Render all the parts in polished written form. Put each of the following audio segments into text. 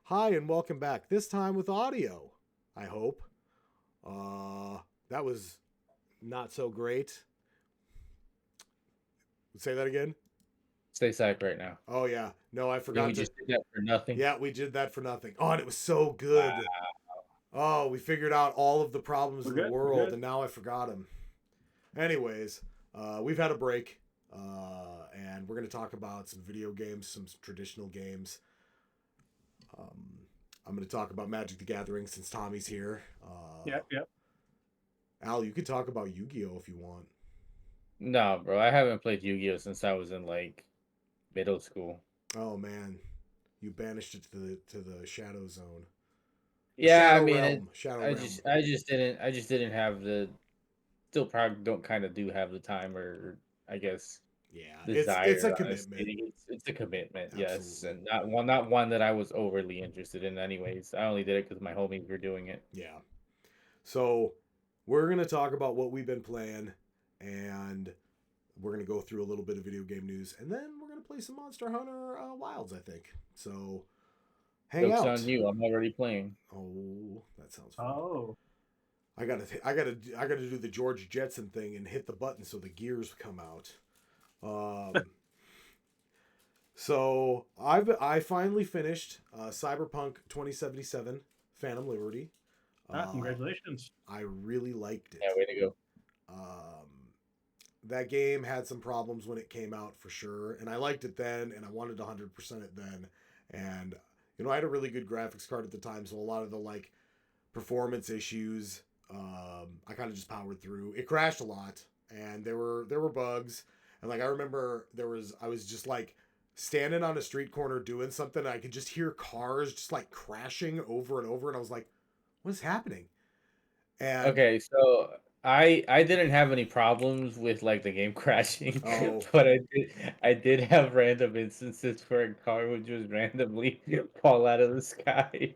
Hi and welcome back. This time with audio, I hope. That was not so great. Say that again. Stay psyched right now. Oh yeah. No, I Yeah, forgot we to. just did that for nothing. Yeah, we did that for nothing. Oh, and it was so good. Wow. Oh, we figured out all of the problems We're in the good. We're world good. and now I forgot them. Anyways, we've had a break. And we're going to talk about some video games, some traditional games. Um, I'm going to talk about Magic the Gathering since Tommy's here. Yep. Yep. Al, you could talk about Yu-Gi-Oh if you want. No, bro, I haven't played Yu-Gi-Oh since I was in like middle school. Oh man, you banished it to the Shadow Zone, the Yeah, I Shadow mean, Realm, Shadow Realm. I just didn't have the. Still, probably don't kind of do have the time or I guess Yeah, it's a desire. commitment. Honestly, it's a commitment, yes, Absolutely. and not one that I was overly interested in. Anyways, I only did it because my homies were doing it. Yeah. So we're gonna talk about what we've been playing, and we're gonna go through a little bit of video game news, and then we're gonna play some Monster Hunter Wilds. I think so. Hang Jokes on out. you. I'm already playing. Oh, that sounds fun. Oh. I gotta do the George Jetson thing and hit the button so the gears come out. Um, So I finally finished Cyberpunk 2077 Phantom Liberty. Uh, Congratulations. I really liked Yeah, it. way to go. Um, that game had some problems when it came out for sure, and I liked it then, and I wanted 100% it then. And I had a really good graphics card at the time, so a lot of the like performance issues, I kind of just powered through. It crashed a lot, and there were bugs, and like I remember I was just like standing on a street corner doing something, and I could just hear cars just like crashing over and over, and I was like, "What is happening?" And Okay, so I didn't have any problems with like the game crashing, oh, but I did have random instances where a car would just randomly fall out of the sky.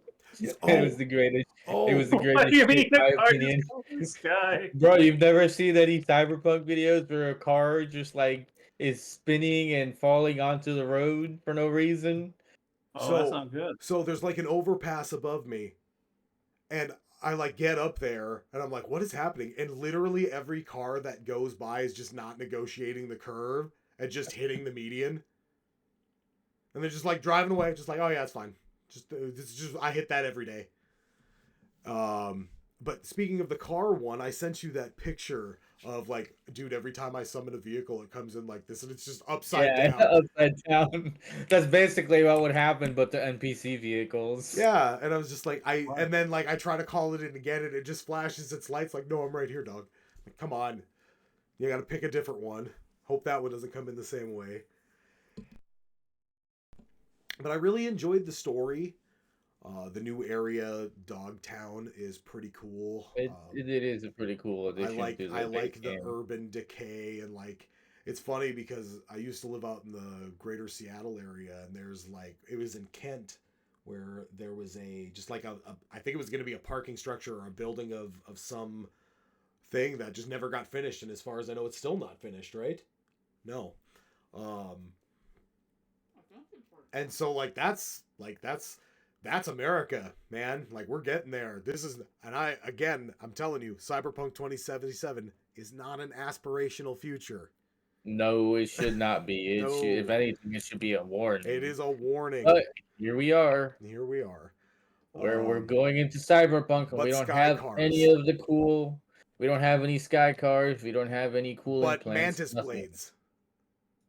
It was oh, the greatest. It oh, was the What do greatest you shit, mean in the my car just opinion. fell from the sky? Bro, you've never seen any cyberpunk videos where a car just like is spinning and falling onto the road for no reason? Oh, that's so not good. so there's like an overpass above me, and I like get up there and I'm like, what is happening? And literally every car that goes by is just not negotiating the curve and just hitting the median. And they're just like driving away, just like, oh yeah, it's fine. Just this is just I hit that every day. Um, but speaking of the car one, I sent you that picture of like, dude, every time I summon a vehicle, it comes in like this, and it's just upside Yeah, down. upside down. That's basically what would happen, but the NPC vehicles. Yeah, and I was just like, Wow. and then like I try to call it in again, and it just flashes its lights like, no, I'm right here, dog. Like, come on, you got to pick a different one. Hope that one doesn't come in the same way. But I really enjoyed the story. The new area, Dogtown, is pretty cool. It is a pretty cool addition to I the base like the game. urban decay, and like it's funny because I used to live out in the greater Seattle area, and there's like it was in Kent where there was a just like a I think it was going to be a parking structure or a building of some thing that just never got finished, and as far as I know, it's still not finished, right? No. Um, and so that's America, man. Like we're getting there. This is and I again, I'm telling you, Cyberpunk 2077 is not an aspirational future. No, it should not be. It should, if No. anything, it should be a It warning. is a warning. But here we are, Here we are. where we're Um going into cyberpunk, and we but don't sky have any cars. of the cool. We don't have any sky cars. We don't have any cooling But plants. mantis Nothing. blades.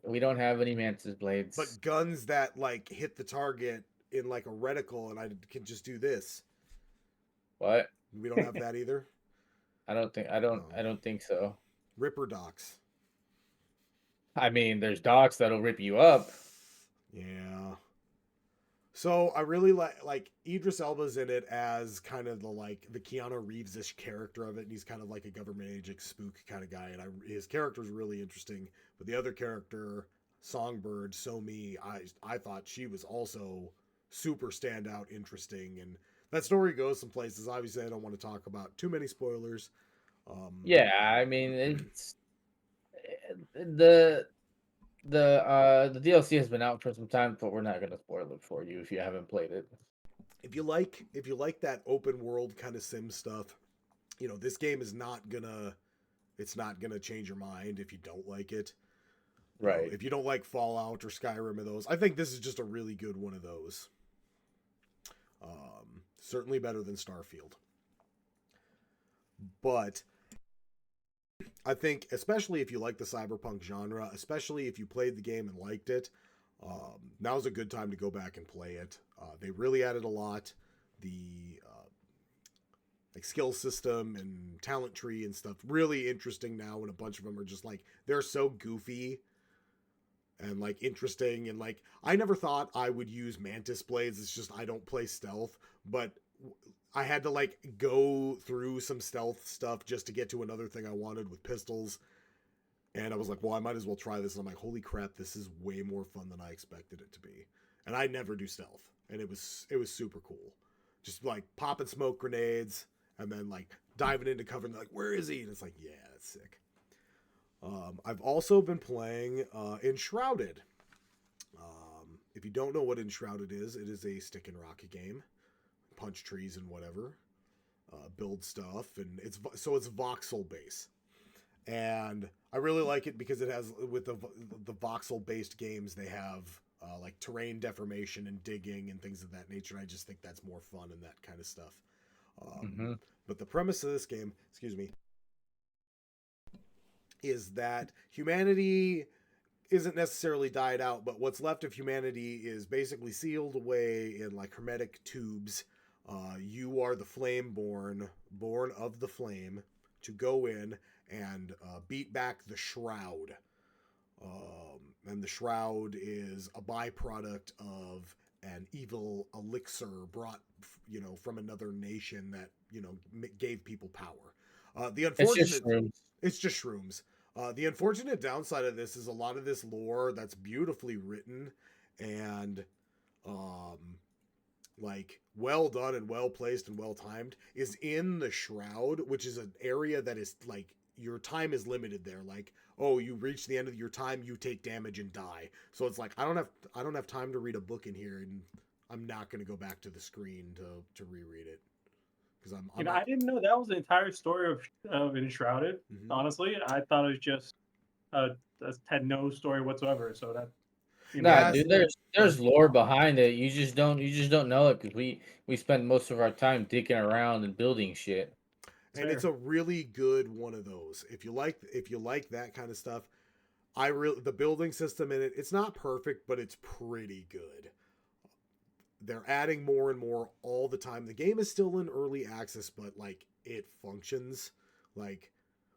We don't have any mantis blades. But guns that like hit the target in like a reticle, and I can just do this. What? We don't have that either. No. I don't think so. Ripper docks. I mean, there's docks that'll rip you up. Yeah. So I really like Idris Elba's in it as kind of the like the Keanu Reeves-ish character of it, and he's kind of like a government agent spook kind of guy, and his character is really interesting. But the other character, Songbird, So Me, I thought she was also super standout, interesting, and that story goes some places. Obviously, I don't want to talk about too many spoilers. Um, Yeah, I mean, it's the the DLC has been out for some time, but we're not gonna spoil it for you if you haven't played it. if you like that open world kind of sim stuff, this game is not gonna it's not gonna change your mind if you don't like it. Right. If you don't like Fallout or Skyrim or those, I think this is just a really good one of those. Certainly better than Starfield. But I think, especially if you like the cyberpunk genre, especially if you played the game and liked it, now's a good time to go back and play it. They really added a lot. The like skill system and talent tree and stuff really interesting now, and a bunch of them are just like they're so goofy and like interesting, and like I never thought I would use mantis blades. It's just I don't play stealth, but I had to like go through some stealth stuff just to get to another thing I wanted with pistols. And I was like, well, I might as well try this. And I'm like, holy crap, this is way more fun than I expected it to be. And I never do stealth, and it was super cool. Just like popping smoke grenades and then like diving into cover and like, where is he? And it's like, yeah, that's sick. I've also been playing Enshrouded. If you don't know what Enshrouded is, it is a stick and rocket game. Punch trees and whatever, build stuff, and it's voxel base, and I really like it because it has, with the voxel based games, they have like terrain deformation and digging and things of that nature. And I just think that's more fun and that kind of stuff. But the premise of this game, excuse me, is that humanity isn't necessarily died out, but what's left of humanity is basically sealed away in like hermetic tubes. You are the flame born of the flame, to go in and beat back the shroud. And the shroud is a byproduct of an evil elixir brought, from another nation that, gave people power. The unfortunate, it's just shrooms. The unfortunate downside of this is a lot of this lore that's beautifully written and like well done and well placed and well timed is in the shroud, which is an area that is like your time is limited there. Like, oh, you reach the end of your time, you take damage and die. So it's like I don't have time to read a book in here, and I'm not going to go back to the screen to reread it because I didn't know that was the entire story of Enshrouded. Mhm. Honestly, I thought it was just had no story whatsoever. So that Nah, Yes. dude, there's lore behind it. You just don't know it because we spend most of our time digging around and building shit. And it's a really good one of those. If you like that kind of stuff, the building system in it, it's not perfect, but it's pretty good. They're adding more and more all the time. The game is still in early access, but like it functions. Like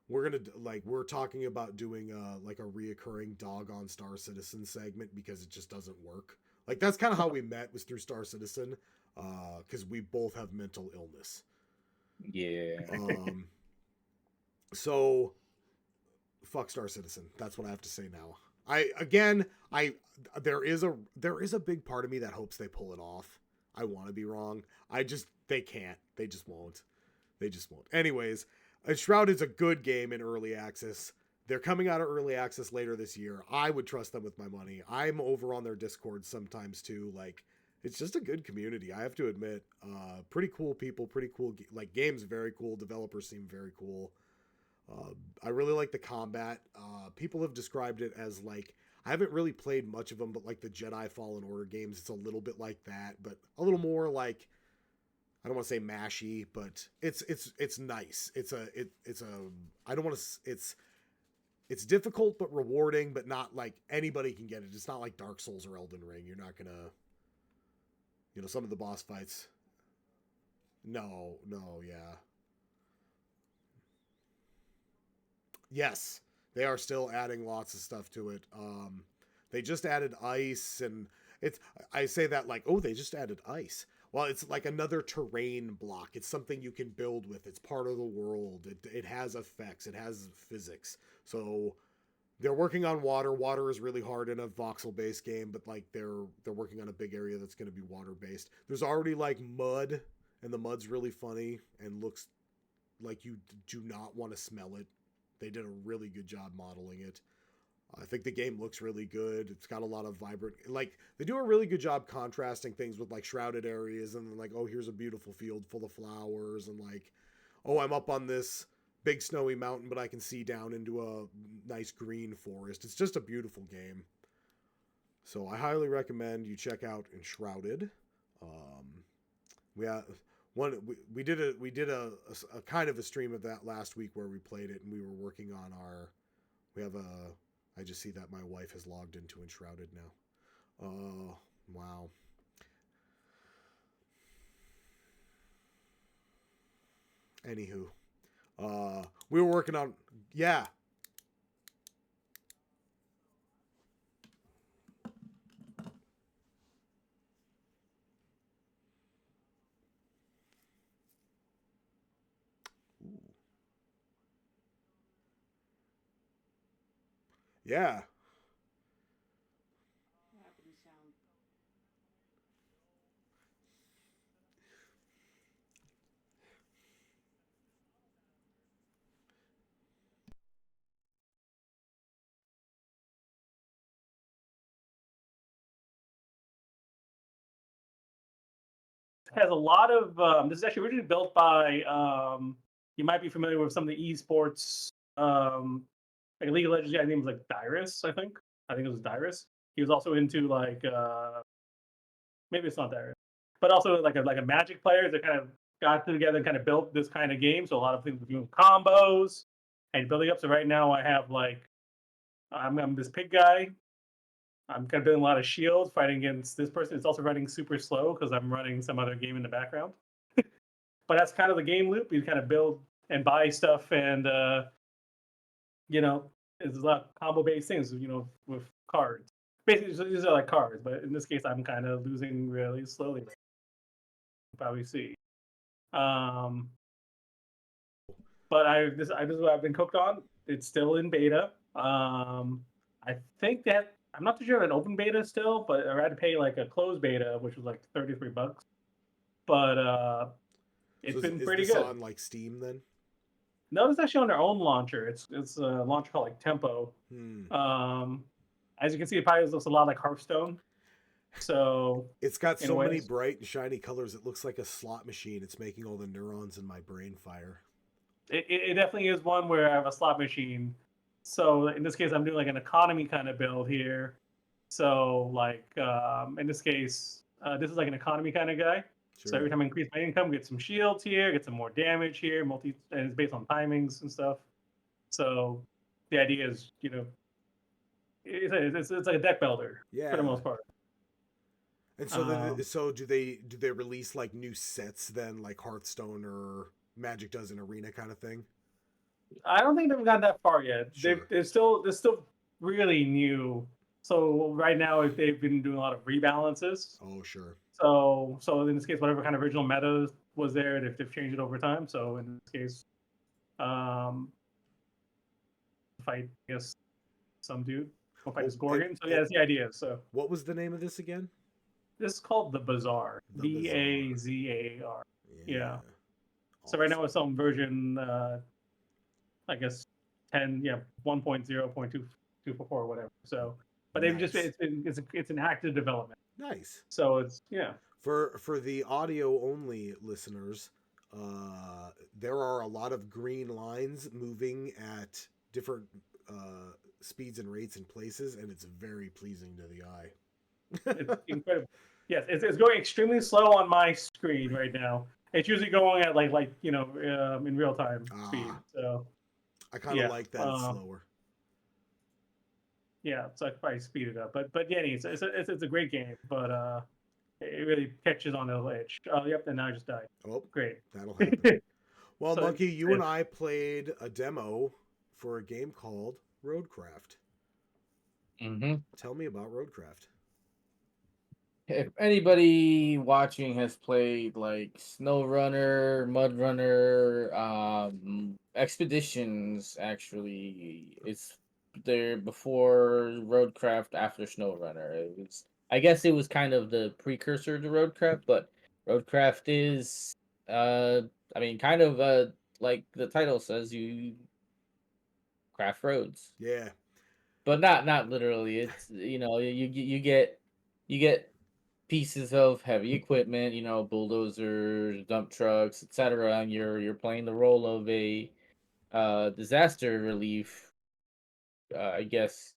we're talking about doing like a reoccurring dog on Star Citizen segment because it just doesn't work. Like that's kind of how we met, was through Star Citizen, because we both have mental illness. Yeah. So fuck Star Citizen. That's what I have to say now. I there is a big part of me that hopes they pull it off. I want to be wrong. They can't. They just won't. Anyways, Shroud is a good game in early access. They're coming out of early access later this year. I would trust them with my money. I'm over on their Discord sometimes too. Like, it's just a good community, I have to admit. Pretty cool people, pretty cool. Like, game's very cool. Developers seem very cool. I really like the combat. People have described it as like, I haven't really played much of them, but like the Jedi Fallen Order games, it's a little bit like that, but a little more like, I don't want to say mashy, but it's nice. I don't want to. It's difficult but rewarding, but not like anybody can get it. It's not like Dark Souls or Elden Ring. You're not gonna, some of the boss fights. No, yeah. Yes, they are still adding lots of stuff to it. They just added ice, and I say that like, oh, they just added ice. Well, it's like another terrain block. It's something you can build with. It's part of the world. It has effects. It has physics. So they're working on water. Water is really hard in a voxel based game, but like they're working on a big area that's going to be water based. There's already like mud, and the mud's really funny and looks like you do not want to smell it. They did a really good job modeling it. I think the game looks really good. It's got a lot of vibrant, like they do a really good job contrasting things with like shrouded areas and then like, oh, here's a beautiful field full of flowers and like, oh, I'm up on this big snowy mountain, but I can see down into a nice green forest. It's just a beautiful game. So I highly recommend you check out Enshrouded. We one we did a kind of a stream of that last week where we played it and we were working on our we have a I just see that my wife has logged into Enshrouded now. Oh, wow. Anywho, we were working on yeah. Yeah. Has a lot of this is actually originally built by you might be familiar with some of the esports like a League of Legends guy named like Dyrus, I think it was Dyrus. He was also into like maybe it's not Dyrus, but also like a Magic player that kind of got together and kind of built this kind of game. So a lot of things doing combos and building up. So right now I have like I'm this pig guy. I'm kind of building a lot of shields, fighting against this person. It's also running super slow because I'm running some other game in the background. But that's kind of the game loop. You kind of build and buy stuff, and you know, it's a lot of combo based things. You know, with cards. Basically, these are like cards, but in this case, I'm kind of losing really slowly. You probably see. Um, but this is what I've been cooked on. It's still in beta. I think that I'm not too sure of an open beta still, but I had to pay like a closed beta, which was like $33. But it's So been is pretty this good. on like Steam then? No, it's actually on their own launcher. It's a launcher called like Tempo. Hmm. As you can see, it probably looks a lot like Hearthstone. So It's got in a so way, many bright and shiny colors. It looks like a slot machine. It's making all the neurons in my brain fire. it definitely is one where I have a slot machine. So in this case, I'm doing like an economy kind of build here. So like in this case, this is like an economy kind of guy. So Sure. every time I increase my income, get some shields here, get some more damage here, and it's based on timings and stuff. So the idea is, you know, it's like a deck builder for the Yeah. most part. And so Um, so do they release like new sets then like Hearthstone or Magic does in Arena kind of thing? I don't think they've gotten that far yet. Sure. They're still really new. So right now they've been doing a lot of rebalances. Oh, sure. So in this case, whatever kind of original meta was there, they've changed it over time. So in this case, um, fight I guess some dude, go fight Oh, this Gorgon. So yeah, that's the idea. So what was the name of this again? this is called the Bazaar. The Bazaar. Bazar. Yeah. Yeah. So right now Awesome. it's on version I guess 10, yeah, 1.0.244 or whatever. So, but they've just Nice. it's an active development. Nice. So it's yeah. For the audio only listeners, there are a lot of green lines moving at different speeds and rates and places, and it's very pleasing to the It's eye. incredible. Yes, it's going extremely slow on my screen right now. It's usually going at like you know in real time speed. Ah, So I kind of yeah, like that it's slower. yeah. So I could probably speed it up. But yeah, it's a great game. But it really catches on the edge. Oh yep, and now I just died. Oh, Great. that'll happen. Well, So Monkey, you and I played a demo for a game called Roadcraft. Mm-hmm. Tell me about Roadcraft. If anybody watching has played like Snow Runner, Mud Runner, Expeditions, actually, it's there before Roadcraft, after Snow Runner. I guess it was kind of the precursor to Roadcraft, but Roadcraft is, I mean, kind of like the title says, you craft roads. Yeah. but not literally. It's you get pieces of heavy equipment, bulldozers, dump trucks, etc. And you're playing the role of a disaster relief. I guess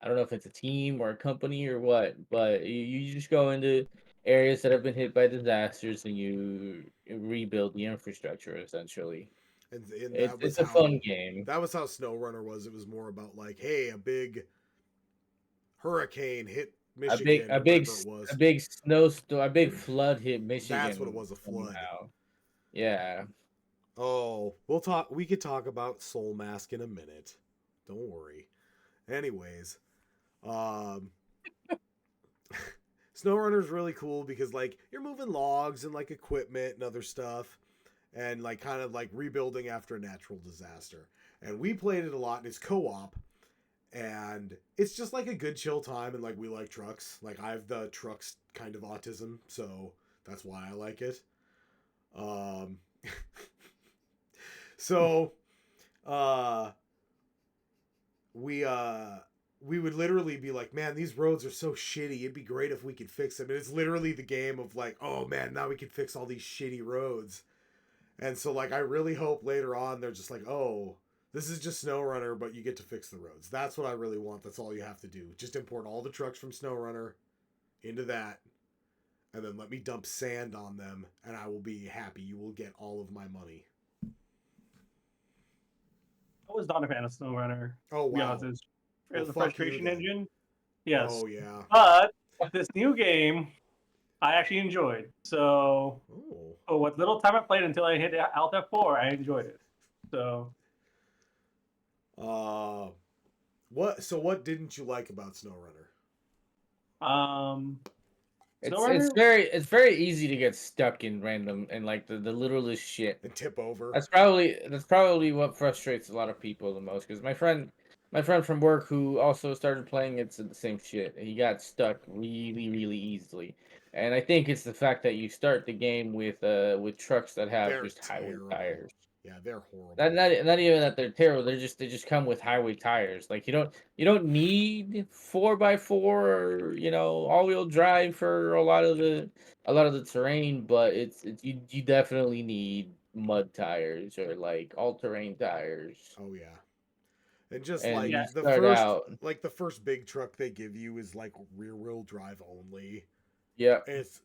I don't know if it's a team or a company or what, but you just go into areas that have been hit by disasters and you rebuild the infrastructure essentially. And It's a fun game. that was how SnowRunner was. It was more about like, hey, a big hurricane hit A big Michigan a or big whatever it s- was. a big snowstorm, a big flood hit That's what it Michigan was, a flood. somehow. Yeah. Oh, we'll talk. We could talk about Soul Mask in a minute. Don't worry. Anyways, um, SnowRunner's really cool because like you're moving logs and like equipment and other stuff, and like kind of like rebuilding after a natural disaster. And we played it a lot, and it's co-op, and it's just like a good chill time. And like we like trucks. Like I have the trucks kind of autism, so that's why I like it. Um, so uh we uh we would literally be like, man, these roads are so shitty. It'd be great if we could fix them. And it's literally the game of like, oh man, now we can fix all these shitty roads. And so like I really hope later on they're just like, oh, this is just SnowRunner, but you get to fix the roads. That's what I really want. That's all you have to do. Just import all the trucks from SnowRunner into that, and then let me dump sand on them, and I will be happy. You will get all of my money. I was not a fan of SnowRunner. Oh To be honest, wow. it Well, was a fuck you frustration then. engine. Yes, Oh yeah. but this new game I actually enjoyed. So, Oh. what little time I played until I hit Alt F4, I enjoyed it. So, Uh, what? So what didn't you like about SnowRunner? um, It's SnowRunner. very easy to get stuck in random and like the littlest shit. And tip over. That's probably what frustrates a lot of people the most. Because my friend from work who also started playing it's the same shit. He got stuck really easily, and I think it's the fact that you start the game with trucks that have They're just highway terrible. tires. Yeah, they're Not, horrible. not not even that they're terrible. They just come with highway tires. Like you don't need 4x4 or all wheel drive for a lot of the terrain, but it's you definitely need mud tires or like all terrain tires. Oh yeah. And just And like you Yeah, start out, the first big truck they give you is like rear wheel drive only. yeah,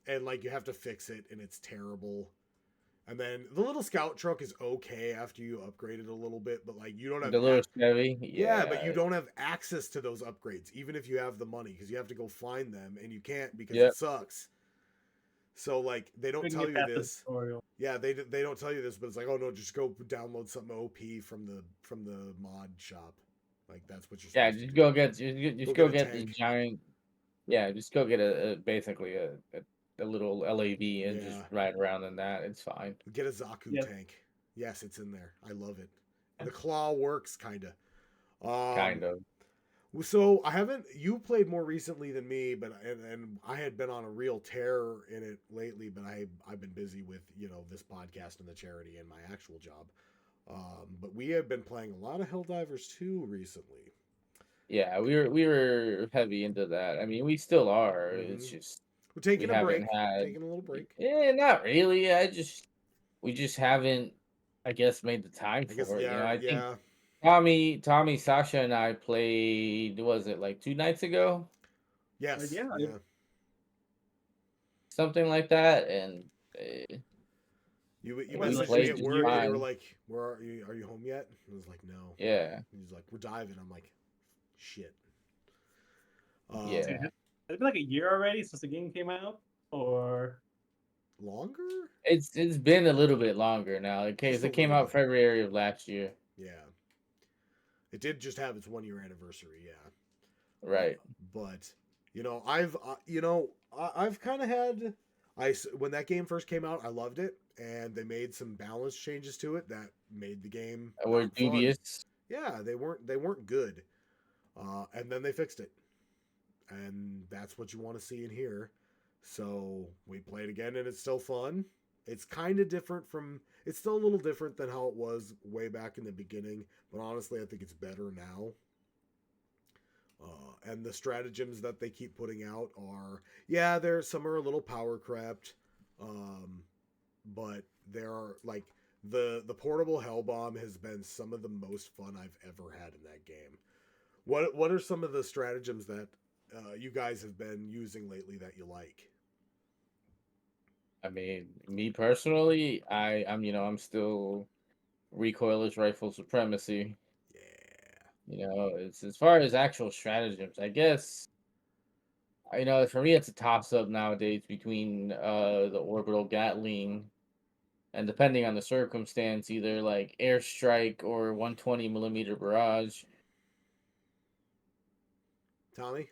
And like you have to fix it, and it's terrible. And then the little scout truck is okay after you upgrade it a little bit, but like you don't have the little Chevy, yeah, but yeah, you don't have access to those upgrades, even if you have the money, because you have to go find them, and you can't because it yep. sucks. So like they don't we can tell get you past the this. tutorial. Yeah, they don't tell you this, but it's like, oh no, just go download something OP from the mod shop. Like that's what you're Yeah, supposed to just do. go get just, Go just get go a get this tank. giant. Yeah, just go get basically a little LAV and just Yeah, ride around in that. It's fine. get a Zaku Yes. tank. Yes, it's in there. I love it. And the claw works kinda. Kind Um, of. so I haven't. You played more recently than me, but and I had been on a real tear in it lately. But I've been busy with this podcast and the charity and my actual job. But we have been playing a lot of Helldivers 2 recently. Yeah, we were heavy into that. I mean, we still are. It's Hmm. just We're we taking a haven't break. had. Taking a little break. Not really. We just haven't, I guess, made the time I guess for it. yeah, I think yeah. Tommy, Sasha, and I played. Was it like 2 nights ago? Yes, Yeah, yeah. Something like that, and uh, You was we like messaged me played at just work and you were fine. like, "Where are you? Are you home yet?" And I was like, "No." Yeah, He's like, "We're diving." I'm like, "Shit." dude, Um, yeah. has it been like a year already since the game came out? Or longer? It's been a little bit longer now. Just a It came little out bit. February of last year. Yeah. It did just have its 1 year anniversary. Yeah. Right. But I've kind of had when that game first came out, I loved it, and they made some balance changes to it that made the game We're not fun. dubious. Yeah, they weren't good, and then they fixed it, and that's what you want to see in here. So we played again, and it's still fun. It's kind of different from. It's still a little different than how it was way back in the beginning, but honestly, I think it's better now. And the stratagems that they keep putting out are, yeah, some are a little power crept, but there are like the portable hell bomb has been some of the most fun I've ever had in that game. What are some of the stratagems that you guys have been using lately that you like? I mean, me personally, I'm still recoilless rifle supremacy. Yeah. It's as far as actual stratagems, I guess. For me, it's a toss up nowadays between the orbital Gatling and depending on the circumstance, either like airstrike or 120 millimeter barrage. Tommy?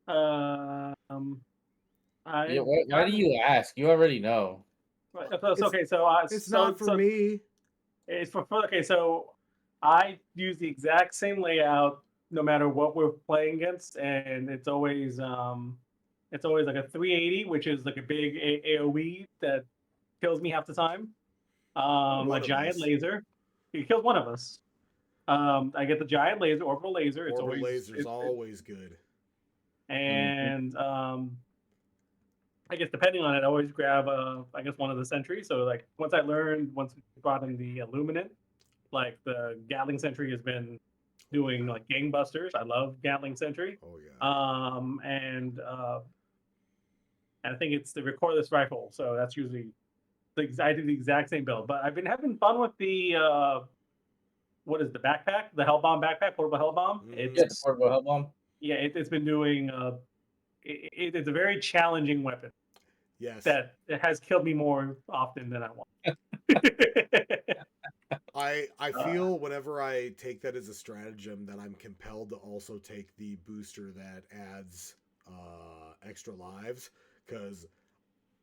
Um, Yeah, I've why do gotten you ask? You already know. so, It's okay. So it's not for me. it's okay. So I use the exact same layout no matter what we're playing against, and it's always like a 380, which is like a big AOE that kills me half the time. A One of giant us. laser. He kills one of us. I get the giant laser, orbital laser. It's Orbital always laser's always good. Mhm. and I guess depending on it, I always grab I guess one of the sentries. So like once we brought in the Illuminant, like the Gatling Sentry has been doing like gangbusters. I love Gatling Sentry. Oh yeah. And I think it's the recoilless rifle. So that's usually I do the exact same build. But I've been having fun with the what is the backpack, the Hellbomb backpack, portable Hellbomb. Yeah, the It's portable hell bomb. yeah, it's been doing. It's a very challenging weapon Yes. that it has killed me more often than I want. I feel whenever I take that as a stratagem that I'm compelled to also take the booster that adds extra lives, because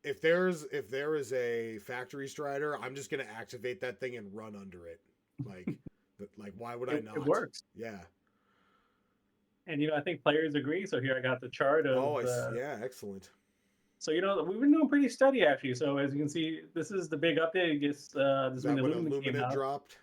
if there is a factory strider, I'm just gonna activate that thing and run under it. Like like why would I It not? works. Yeah. And I think players agree. So here I got the chart of Oh, the. yeah, excellent. So we've been doing pretty steady actually. So as you can see, this is the big update. I guess this Is is when that the when Illuminant came Illuminant out. dropped?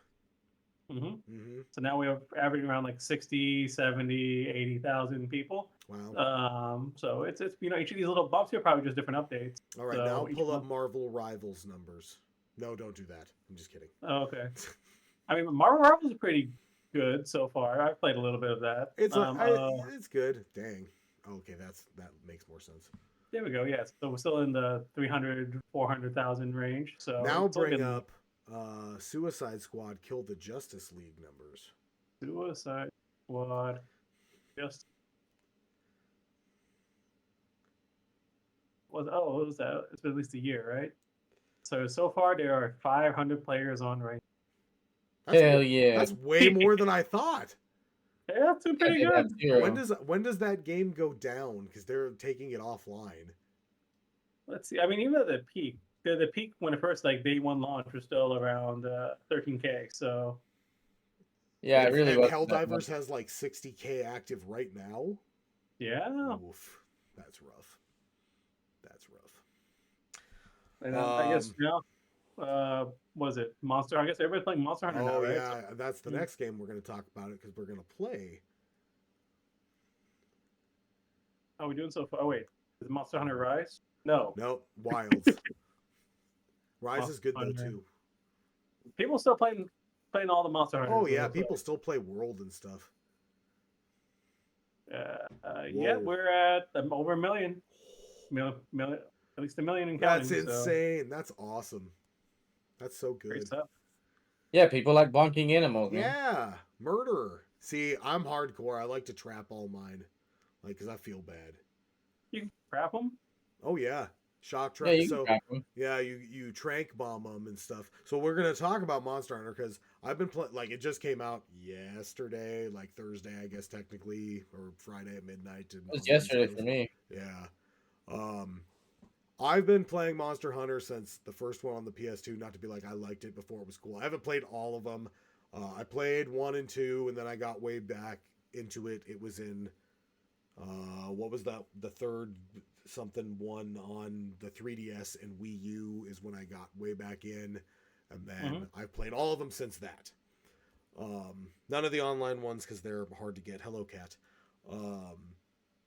hmm Mm-hmm. So now we have averaging around like 60, 70, 80,000 people. Wow. So it's each of these little bumps here are probably just different updates. All right, now So each pull up month. Marvel Rivals numbers. No, don't do that. I'm just kidding. Oh, okay. I mean, Marvel Rivals is pretty good so far. I've played a little bit of that. It's good. Dang. Okay, that makes more sense. There we go. Yeah. So we're still in the 300, 400,000 range. So Now it's still bring getting up Suicide Squad killed the Justice League numbers. Suicide Squad. Just what was that? It's been at least a year, right? So far there are 500 players on right. That's Hell yeah. that's way more than I thought. Yeah, that's been Yeah, pretty they have good. zero. When does that game go down? Because they're taking it offline. Let's see. I mean, even at the peak, the peak when it first like day one launch was still around 13K. So Yeah, it really And wasn't that much. Helldivers has like 60K active right now. yeah, Oof, that's rough. That's and then I rough. guess was it Monster? I guess everybody's playing Monster Hunter now, Oh right? So, yeah, that's the next game we're going to talk about it because we're going to play. how are we doing so far? Oh wait, is Monster Hunter Rise? No, Nope, Wilds. Rise is Monster good though Hunter. too. People still playing all the Monster Hunters. Oh It yeah, looks like. people still play World and stuff. Yeah, Whoa, we're at over a million, at least a million and that's counting. So insane. That's awesome. That's so great good. stuff. Yeah, people like bonking animals, man. Yeah, murder. See, I'm hardcore. I like to trap all mine, like, cause I feel bad. You can trap them. Oh yeah, shock Yeah, trap. you can So trap them. yeah, you trank bomb them and stuff. So we're gonna talk about Monster Hunter because I've been playing. Like it just came out yesterday, like Thursday, I guess technically, or Friday at midnight. And It was on yesterday Wednesday for me. yeah. Um, I've been playing Monster Hunter since the first one on the PS2. Not to be like I liked it before it was cool. I haven't played all of them. I played 1 and 2, and then I got way back into it. It was in what was that? The third something one on the 3DS and Wii U is when I got way back in, and then I've played all of them since that. None of the online ones because they're hard to get. Hello, cat. Um,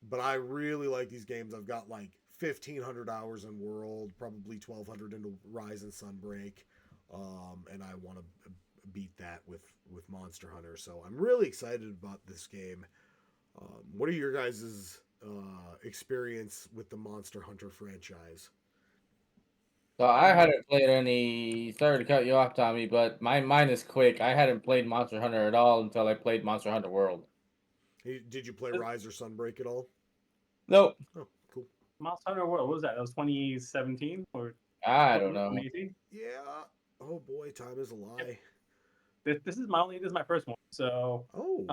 but I really like these games. I've got like 1,500 hours in World, probably 1,200 into Rise and Sunbreak, and I want to beat that with Monster Hunter. So I'm really excited about this game. What are your guys' experience with the Monster Hunter franchise? So I hadn't played any. Sorry to cut you off, Tommy, but mine is quick. I hadn't played Monster Hunter at all until I played Monster Hunter World. Did you play Rise or Sunbreak at all? Nope. Oh, cool. Monster Hunter World, what was that? That was 2017 or I don't know. 2018? Yeah. Oh boy, time is a lie. This is my first one. So Oh,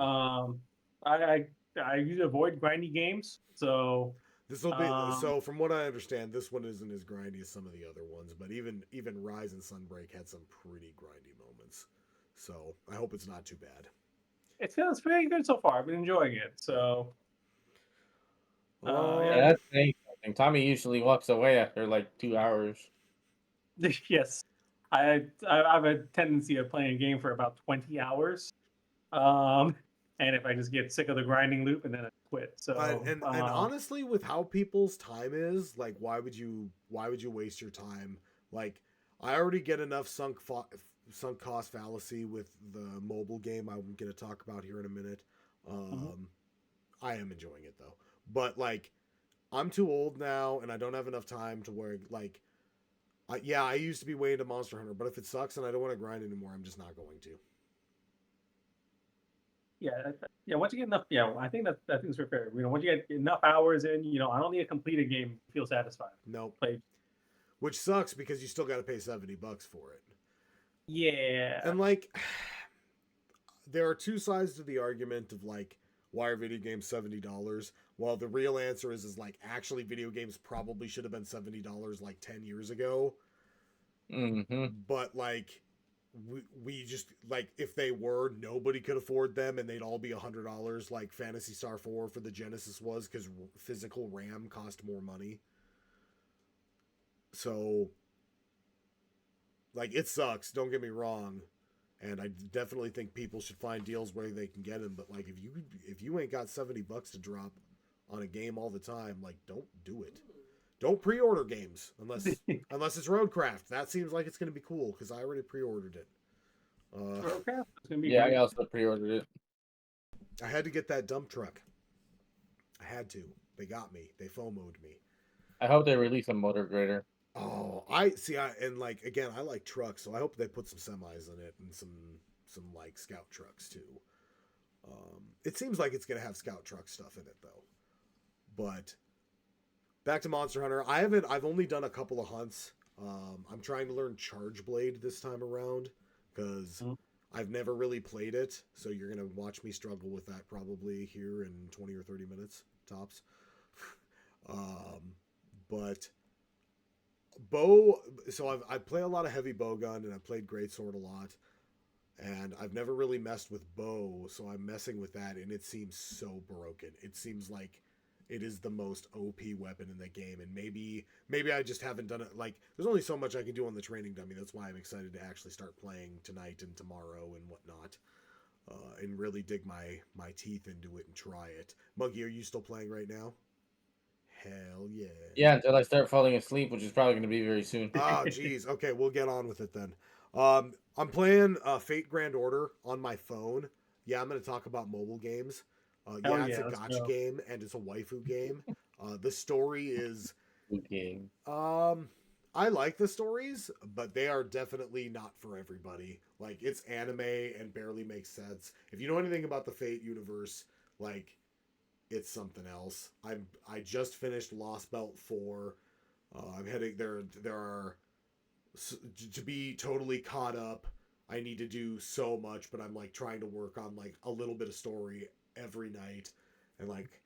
I I usually avoid grindy games. So this will be um, so. From what I understand, this one isn't as grindy as some of the other ones, but even Rise and Sunbreak had some pretty grindy moments. So I hope it's not too bad. it feels pretty good so far. I've been enjoying it. So Yeah, yeah, Um, that's saying something. Tommy usually walks away after like 2 hours. yes, I have a tendency of playing a game for about 20 hours. Um, and if I just get sick of the grinding loop, and then I quit. So and honestly, with how people's time is, like, why would you waste your time? Like, I already get enough sunk cost fallacy with the mobile game I'm going to talk about here in a minute. mhm. Um, I am enjoying it though, but like, I'm too old now, and I don't have enough time to where like, yeah, I used to be way into Monster Hunter, but if it sucks and I don't want to grind anymore, I'm just not going to. Yeah, yeah. Once you get enough, yeah, I think that thing's fair. Once you get enough hours in, I don't need to complete a game to feel satisfied. Nope. Like, Which sucks because you still got to pay $70 for it. yeah, And like, there are two sides to the argument of like, why are video games $70? Well, the real answer is like, actually, video games probably should have been $70 like 10 years ago. Mm-hmm. But like, we just like, if they were, nobody could afford them, and they'd all be $100 like Fantasy Star 4 for the Genesis was, because physical RAM cost more money. So like, it sucks, don't get me wrong, and I definitely think people should find deals where they can get them. But like, if you ain't got $70 to drop on a game all the time, like, don't do it. Don't pre-order games unless it's Roadcraft. That seems like it's gonna be cool because I already pre-ordered it. okay, it's gonna be Yeah, I great. also pre-ordered it. I had to get that dump truck. I had to. They got me. They FOMO'd me. I hope they release a motor grader. Oh, I see. And like, again, I like trucks, so I hope they put some semis in it and some like scout trucks too. It seems like it's gonna have scout truck stuff in it though. But back to Monster Hunter. I've only done a couple of hunts. I'm trying to learn Charge Blade this time around because Mhm. I've never really played it. So you're gonna watch me struggle with that probably here in 20 or 30 minutes tops. um, but bow. So I play a lot of heavy bow gun, and I played greatsword a lot. And I've never really messed with bow, so I'm messing with that, and it seems so broken. It seems like it is the most OP weapon in the game, and maybe I just haven't done it. Like, there's only so much I can do on the training dummy. That's why I'm excited to actually start playing tonight and tomorrow and whatnot, and really dig my teeth into it and try it. Monkey, are you still playing right now? Hell yeah. Yeah, until I start falling asleep, which is probably going to be very soon. Oh, geez. Okay, we'll get on with it then. I'm playing Fate Grand Order on my phone. Yeah, I'm going to talk about mobile games. Hell Yeah, it's yeah, a let's gotcha go. game and it's a waifu game. The story is, Okay. um, I like the stories, but they are definitely not for everybody. Like, it's anime and barely makes sense. If you know anything about the Fate universe, like, it's something else. I just finished Lost Belt 4. I'm heading there. There are, to be totally caught up, I need to do so much, but I'm like trying to work on like a little bit of story every night, and like,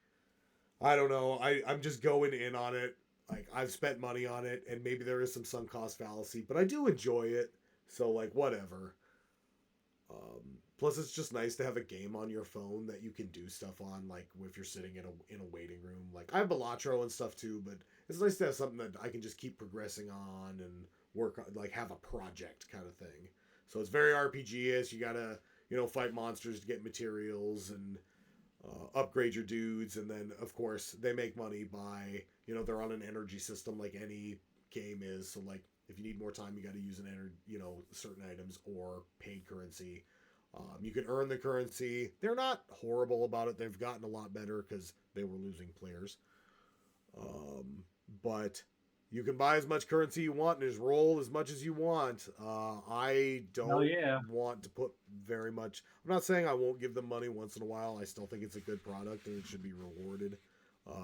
I don't know, I'm just going in on it. Like, I've spent money on it, and maybe there is some sunk cost fallacy, but I do enjoy it. So like, whatever. Plus, it's just nice to have a game on your phone that you can do stuff on, like if you're sitting in a waiting room. Like, I have Balatro and stuff too, but it's nice to have something that I can just keep progressing on and work on, like have a project kind of thing. So it's very RPG-ish. You gotta fight monsters to get materials, and upgrade your dudes, and then of course they make money by, they're on an energy system like any game is. So like if you need more time, you got to use an energy, certain items or paid currency. You can earn the currency. They're not horrible about it. They've gotten a lot better because they were losing players. But you can buy as much currency you want and just roll as much as you want. I Hell don't yeah. want to put very much. I'm not saying I won't give them money once in a while. I still think it's a good product and it should be rewarded.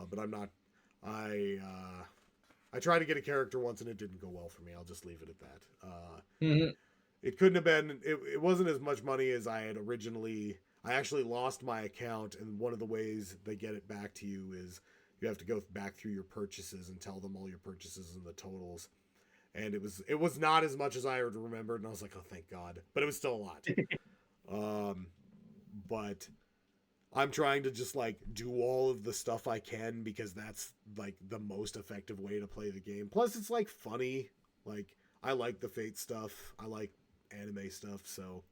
But I'm not. I tried to get a character once and it didn't go well for me. I'll just leave it at that. Mhm. It couldn't have been. It wasn't as much money as I had originally. I actually lost my account, and one of the ways they get it back to you is you have to go back through your purchases and tell them all your purchases and the totals. And it was not as much as I had remembered, and I was like, oh, thank God. But it was still a lot. But I'm trying to just like do all of the stuff I can because that's like the most effective way to play the game. Plus, it's like funny. Like I like the Fate stuff. I like anime stuff. So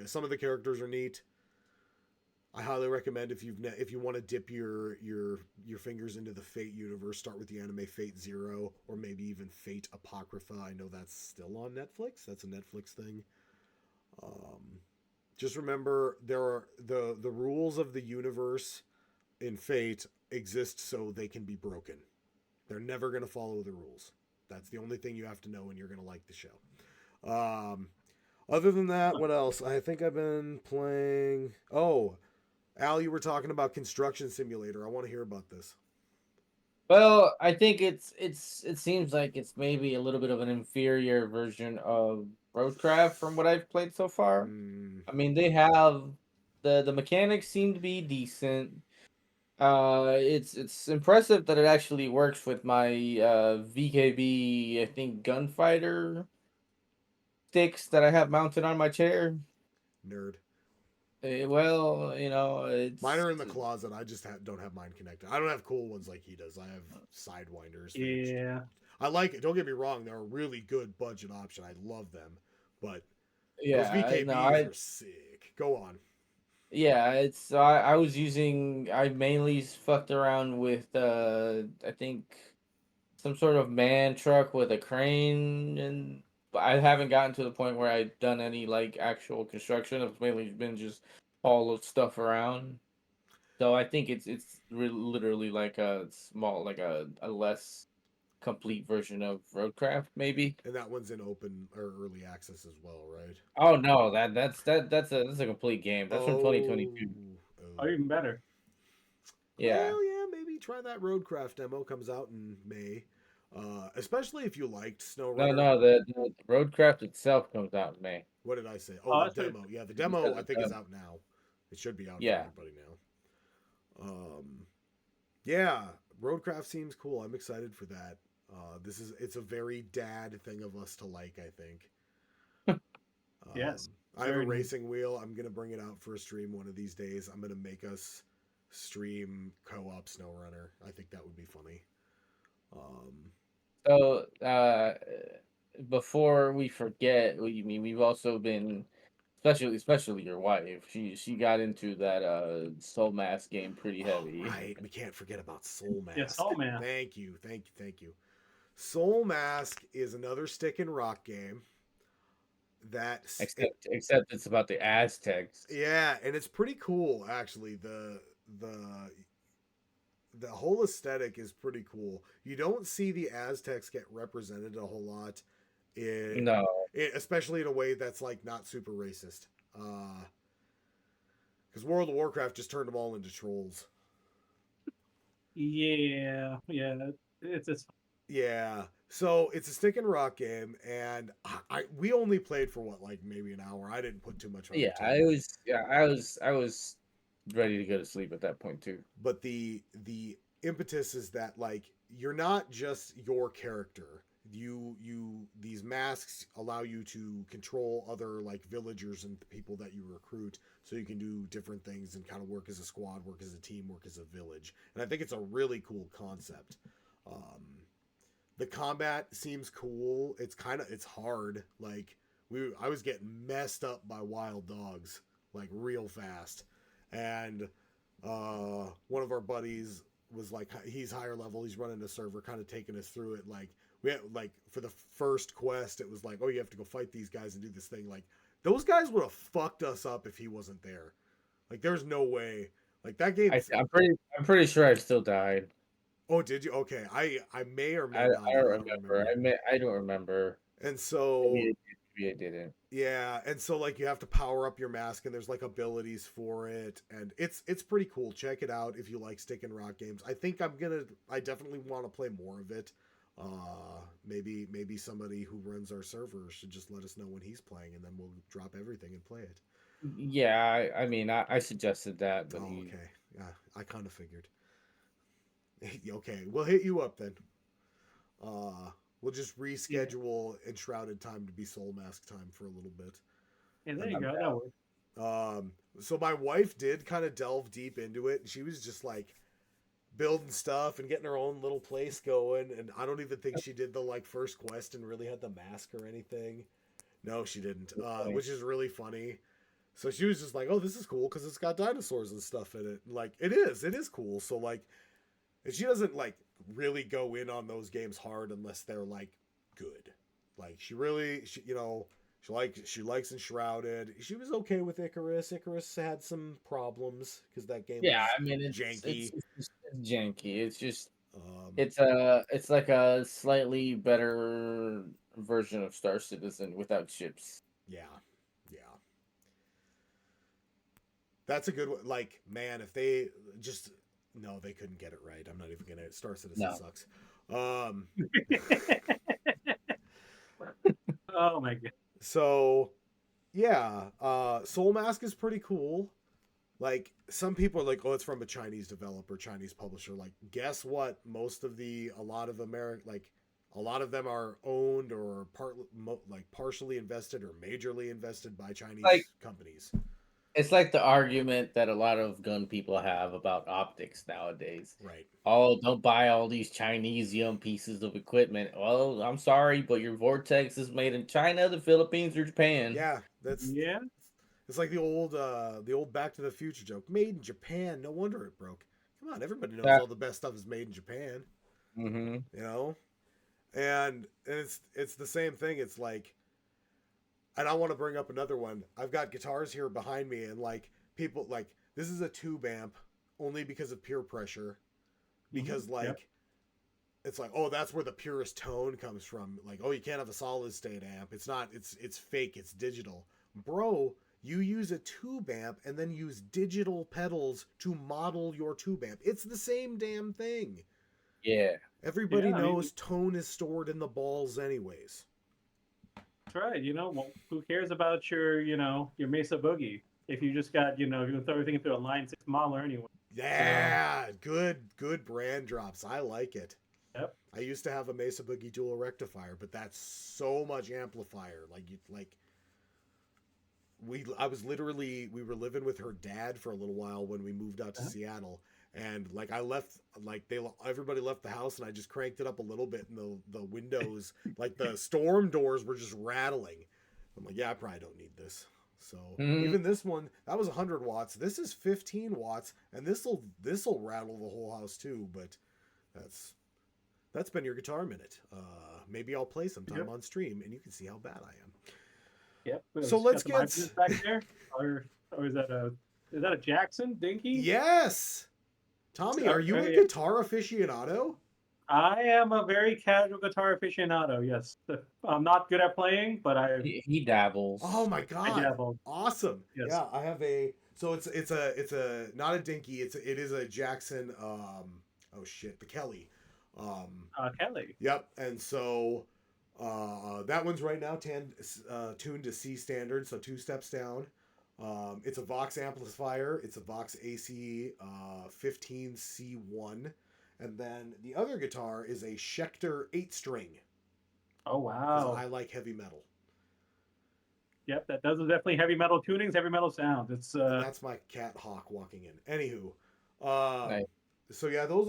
some of the characters are neat. I highly recommend if you want to dip your fingers into the Fate universe, start with the anime Fate Zero or maybe even Fate Apocrypha. I know that's still on Netflix. That's a Netflix thing. Um, just remember there are the rules of the universe in Fate exist so they can be broken. They're never going to follow the rules. That's the only thing you have to know, and you're going to like the show. Other than that, what else? I think I've been playing. Oh, Al, you were talking about Construction Simulator. I want to hear about this. Well, I think it seems like it's maybe a little bit of an inferior version of Roadcraft from what I've played so far. Mm, I mean, they have the mechanics seem to be decent. It's impressive that it actually works with my VKB, I think, gunfighter sticks that I have mounted on my chair. nerd. Well, Mine it's are in the closet. I just don't have mine connected. I don't have cool ones like he does. I have sidewinders. Yeah. I like it. Don't get me wrong. They're a really good budget option. I love them. But those yeah, no, VKBs are sick. Go on. yeah, it's I was using I mainly fucked around with I think some sort of man truck with a crane, and but I haven't gotten to the point where I've done any like actual construction. It's mainly been just haul stuff around. So I think literally like a small like a less complete version of Roadcraft maybe. And that one's in open or early access as well, right? Oh no, that's a complete game. That's from Oh, 2022. Oh, oh. even better. Yeah. Well, yeah, maybe try that Roadcraft demo. Comes out in May. Especially if you liked No, SnowRunner. no, the Roadcraft itself comes out in May. What did I say? Oh, Oh, the that's pretty. demo. Yeah, the It demo says I it's think is done. out now. It should be out for Yeah. everybody now. Yeah, Roadcraft seems cool. I'm excited for that. It's a very dad thing of us to like, I think. Yes. I have a Very neat. racing wheel. I'm gonna bring it out for a stream one of these days. I'm gonna make us stream co-op SnowRunner. I think that would be funny. So, before we forget, we've also been, especially your wife. She got into that Soul Mask game pretty Oh, heavy. right, we can't forget about Soul Yes. Mask. Oh man. Thank you, thank you, thank you. Soul Mask is another stick and rock game. Except it's about the Aztecs. Yeah, and it's pretty cool actually. The the whole aesthetic is pretty cool. You don't see the Aztecs get represented a whole lot, in, No. especially in a way that's like not super racist. Because World of Warcraft just turned them all into trolls. Yeah. Yeah. It's Yeah, so it's a stick and rock game, and we only played for what, like maybe an hour. I didn't put too much on it. I was ready to go to sleep at that point too. But the impetus is that like you're not just your character. You these masks allow you to control other like villagers and people that you recruit, so you can do different things and kind of work as a squad, work as a team, work as a village. And I think it's a really cool concept. The combat seems cool. It's hard. Like I was getting messed up by wild dogs like real fast, and One of our buddies was like, he's higher level, he's running a server, kind of taking us through it. Like we had, like for the first quest, it was like, oh, you have to go fight these guys and do this thing. Like those guys would have fucked us up if he wasn't there. Like there's no way. Like that game. I'm pretty sure I still died. Oh, did you? Okay, I may or may I not have. don't I don't remember. remember. I don't remember. And so Maybe I did. Maybe I didn't. yeah, and so like you have to power up your mask, and there's like abilities for it, and it's pretty cool. Check it out if you like stick and rock games. I definitely want to play more of it. Maybe somebody who runs our server should just let us know when he's playing, and then we'll drop everything and play it. Yeah, I mean, I suggested that, but Oh, he. okay. Yeah, I kind of figured. Okay, we'll hit you up then. We'll just reschedule Enshrouded time to be Soul Mask time for a little bit. Yeah, there you go. That works. So my wife did kind of delve deep into it, and she was just like building stuff and getting her own little place going. And I don't even think she did the like first quest and really had the mask or anything. No, she didn't, which is really funny. So she was just like, "Oh, this is cool because it's got dinosaurs and stuff in it." Like it is cool. So like, and she doesn't like really go in on those games hard unless they're like good. Like she likes Enshrouded. She was okay with Icarus. Icarus had some problems because that game Yeah, was I mean, janky. it's janky. It's just Um, it's like a slightly better version of Star Citizen without ships. yeah, yeah. That's a good one. Like, man, if they just no, they couldn't get it right. I'm not even gonna. Star Citizen No. sucks. Oh my god. So yeah, Soul Mask is pretty cool. Like some people are like, oh, it's from a Chinese developer, Chinese publisher. Like, guess what? A lot of American, like a lot of them are owned or partially invested or majorly invested by Like Chinese companies. it's like the argument that a lot of gun people have about optics nowadays. Right. Oh, don't buy all these Chinese young pieces of equipment. Well, I'm sorry, but your Vortex is made in China, the Philippines, or Japan. Yeah, that's Yeah. it's like the old Back to the Future joke. Made in Japan. No wonder it broke. Come on, everybody knows Yeah. all the best stuff is made in Japan. Mm-hmm. You know, and it's the same thing. It's like, and I want to bring up another one. I've got guitars here behind me, and like people like this is a tube amp only because of peer pressure, because like. Yep. It's like, oh, that's where the purest tone comes from. Like, oh, you can't have a solid state amp. It's not. It's fake. It's digital, bro. You use a tube amp and then use digital pedals to model your tube amp. It's the same damn thing. Yeah. Everybody Yeah, I mean- knows tone is stored in the balls, anyways. That's right. Well, who cares about your Mesa Boogie if you just got, you can throw everything through a Line 6 modeler anyway. Yeah, good brand drops. I like it. Yep. I used to have a Mesa Boogie dual rectifier, but that's so much amplifier. We were living with her dad for a little while when we moved out to Seattle, and like everybody left the house, and I just cranked it up a little bit, and the windows, like the storm doors, were just rattling. I'm like, yeah, I probably don't need this. So even this one, that was 100 watts. This is 15 watts, and this'll rattle the whole house too. But that's been your Guitar Minute. Maybe I'll play sometime on stream, and you can see how bad I am. Yep. So let's got get some back there, or is that a Jackson Dinky? Yes, Tommy, are you a Okay. guitar aficionado? I am a very casual guitar aficionado. Yes, I'm not good at playing, but He dabbles. Oh my I god! dabble. Awesome. Yes. Yeah, I have a. So it's a not a Dinky. It is a Jackson. Oh shit, the Kelly. Kelly. Yep. And so that one's right now tuned to C standard, so 2 steps down. It's a Vox amplifier. It's a Vox AC 15C1. And then the other guitar is a Schecter 8-string. Oh wow. I like heavy metal. Yep, that does definitely heavy metal tunings, heavy metal sounds. It's And that's my cat Hawk walking in. Anywho, Nice. so yeah, those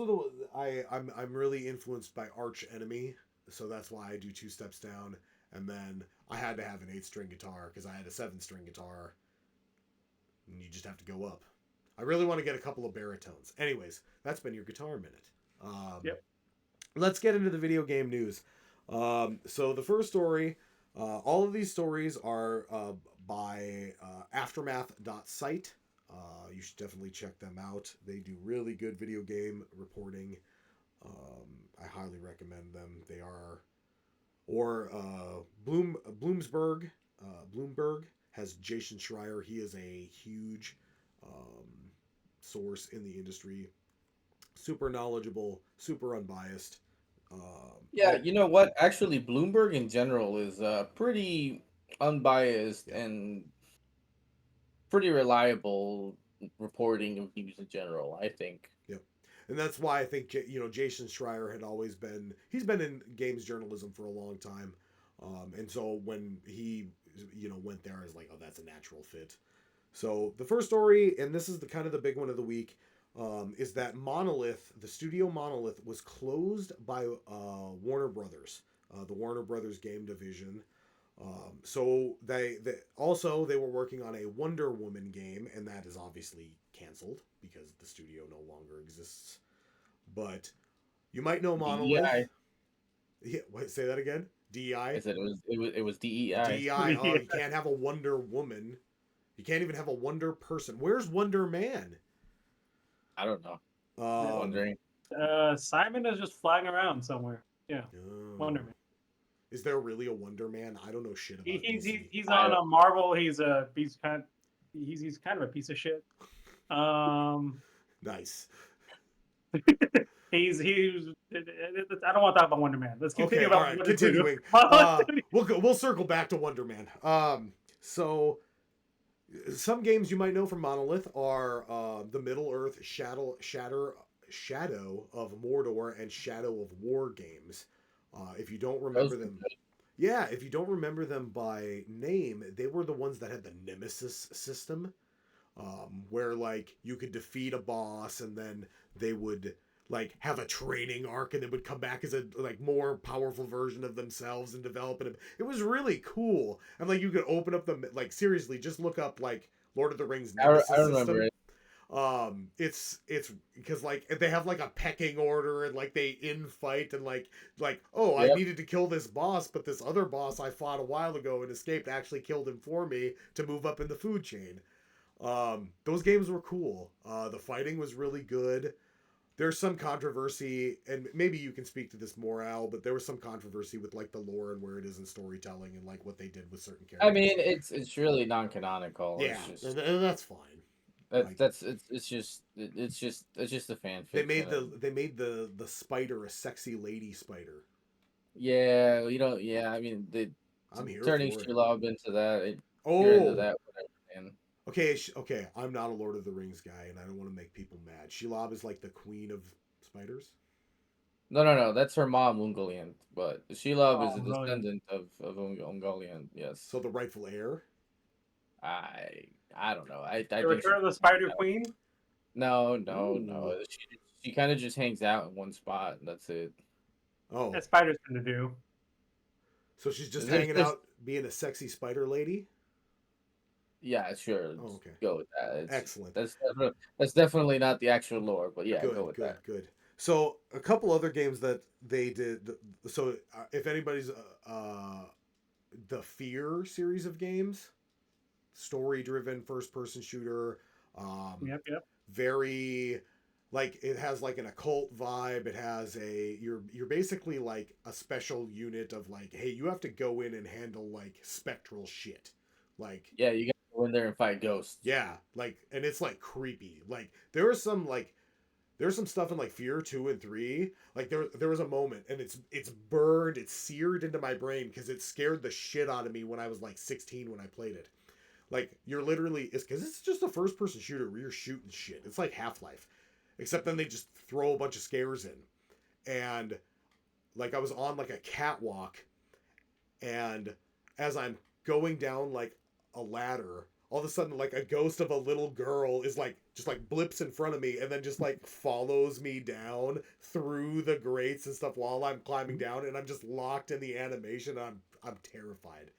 are I'm really influenced by Arch Enemy, so that's why I do 2 steps down. And then I had to have an 8-string guitar because I had a 7-string guitar, and you just have to go up. I really want to get a couple of baritones. Anyways, that's been your guitar minute. Yep. Let's get into the video game news. So the first story, all of these stories are by aftermath.site. You should definitely check them out. They do really good video game reporting. I highly recommend them. They are, or Bloomsburg. Bloomberg has Jason Schreier. He is a huge source in the industry. Super knowledgeable, super unbiased. Yeah, you know what? Actually, Bloomberg in general is pretty unbiased Yeah. and pretty reliable reporting of news in general, I think. Yep. And that's why I think Jason Schreier had always he's been in games journalism for a long time, and so when he went there, I was like, oh, that's a natural fit. So the first story, and this is the kind of the big one of the week, is that Monolith, the studio Monolith, was closed by Warner Brothers, the Warner Brothers game division. So they were working on a Wonder Woman game, and that is obviously canceled because the studio no longer exists. But you might know Monolith. DEI. Yeah, wait, say that again. DEI. I said it was DEI. DEI. Oh, you can't have a Wonder Woman. You can't even have a Wonder Person. Where's Wonder Man? I don't know. I'm wondering. Simon is just flying around somewhere. Yeah, Wonder Man. Is there really a Wonder Man? I don't know shit about He's on a Marvel. He's kind of a piece of shit. Nice. He's. I don't want to talk about Wonder Man. Let's continue Okay, about all right, Wonder continuing. 2. We'll circle back to Wonder Man. So some games you might know from Monolith are the Middle Earth Shadow of Mordor and Shadow of War games. If you don't remember them, if you don't remember them by name, they were the ones that had the Nemesis system, where like you could defeat a boss and then they would like have a training arc and they would come back as a like more powerful version of themselves and develop it. It was really cool. And like you could open up the like seriously, just look up like Lord of the Rings Nemesis I remember system. it. It's because like they have like a pecking order and like they infight and like oh, I needed to kill this boss, but this other boss I fought a while ago and escaped actually killed him for me to move up in the food chain. Those games were cool. The fighting was really good. There's some controversy, and maybe you can speak to this more, Al, but there was some controversy with like the lore and where it is in storytelling and like what they did with certain characters. I mean, it's really non-canonical. Yeah, It's just, and that's fine. It's just a fan fiction. They made the spider a sexy lady spider. Yeah, I mean, I'm here turning for it. Shelob into that. Oh, you're into that, whatever, man. Okay. I'm not a Lord of the Rings guy, and I don't want to make people mad. Shelob is like the queen of spiders. No. That's her mom, Ungoliant. But Shelob is a descendant of Ungoliant. Yes. So the rightful heir. I don't know. I the Return of the Spider Queen. No. She kind of just hangs out in one spot. And that's it. Oh, That's spiders tend to do. So she's just hanging out, being a sexy spider lady. Yeah, sure. Oh, okay. Go with that. Excellent. That's definitely not the actual lore, but yeah, go with that. Good. So a couple other games that they did. So if anybody's the Fear series of games, story-driven first-person shooter. Yep. Very like it has like an occult vibe. It has you're basically like a special unit of like, hey, you have to go in and handle like spectral shit. Like yeah, you gotta go in there and fight ghosts. Yeah, like, and it's like creepy. Like there's some stuff in like Fear 2 and 3. Like there was a moment and it's burned, it's seared into my brain because it scared the shit out of me when I was like 16 when I played it. Like you're literally it's just a first person shooter where you're shooting shit. It's like Half-Life. Except then they just throw a bunch of scares in. And like I was on like a catwalk and as I'm going down like a ladder, all of a sudden like a ghost of a little girl is like just like blips in front of me and then just like follows me down through the grates and stuff while I'm climbing down, and I'm just locked in the animation. I'm terrified.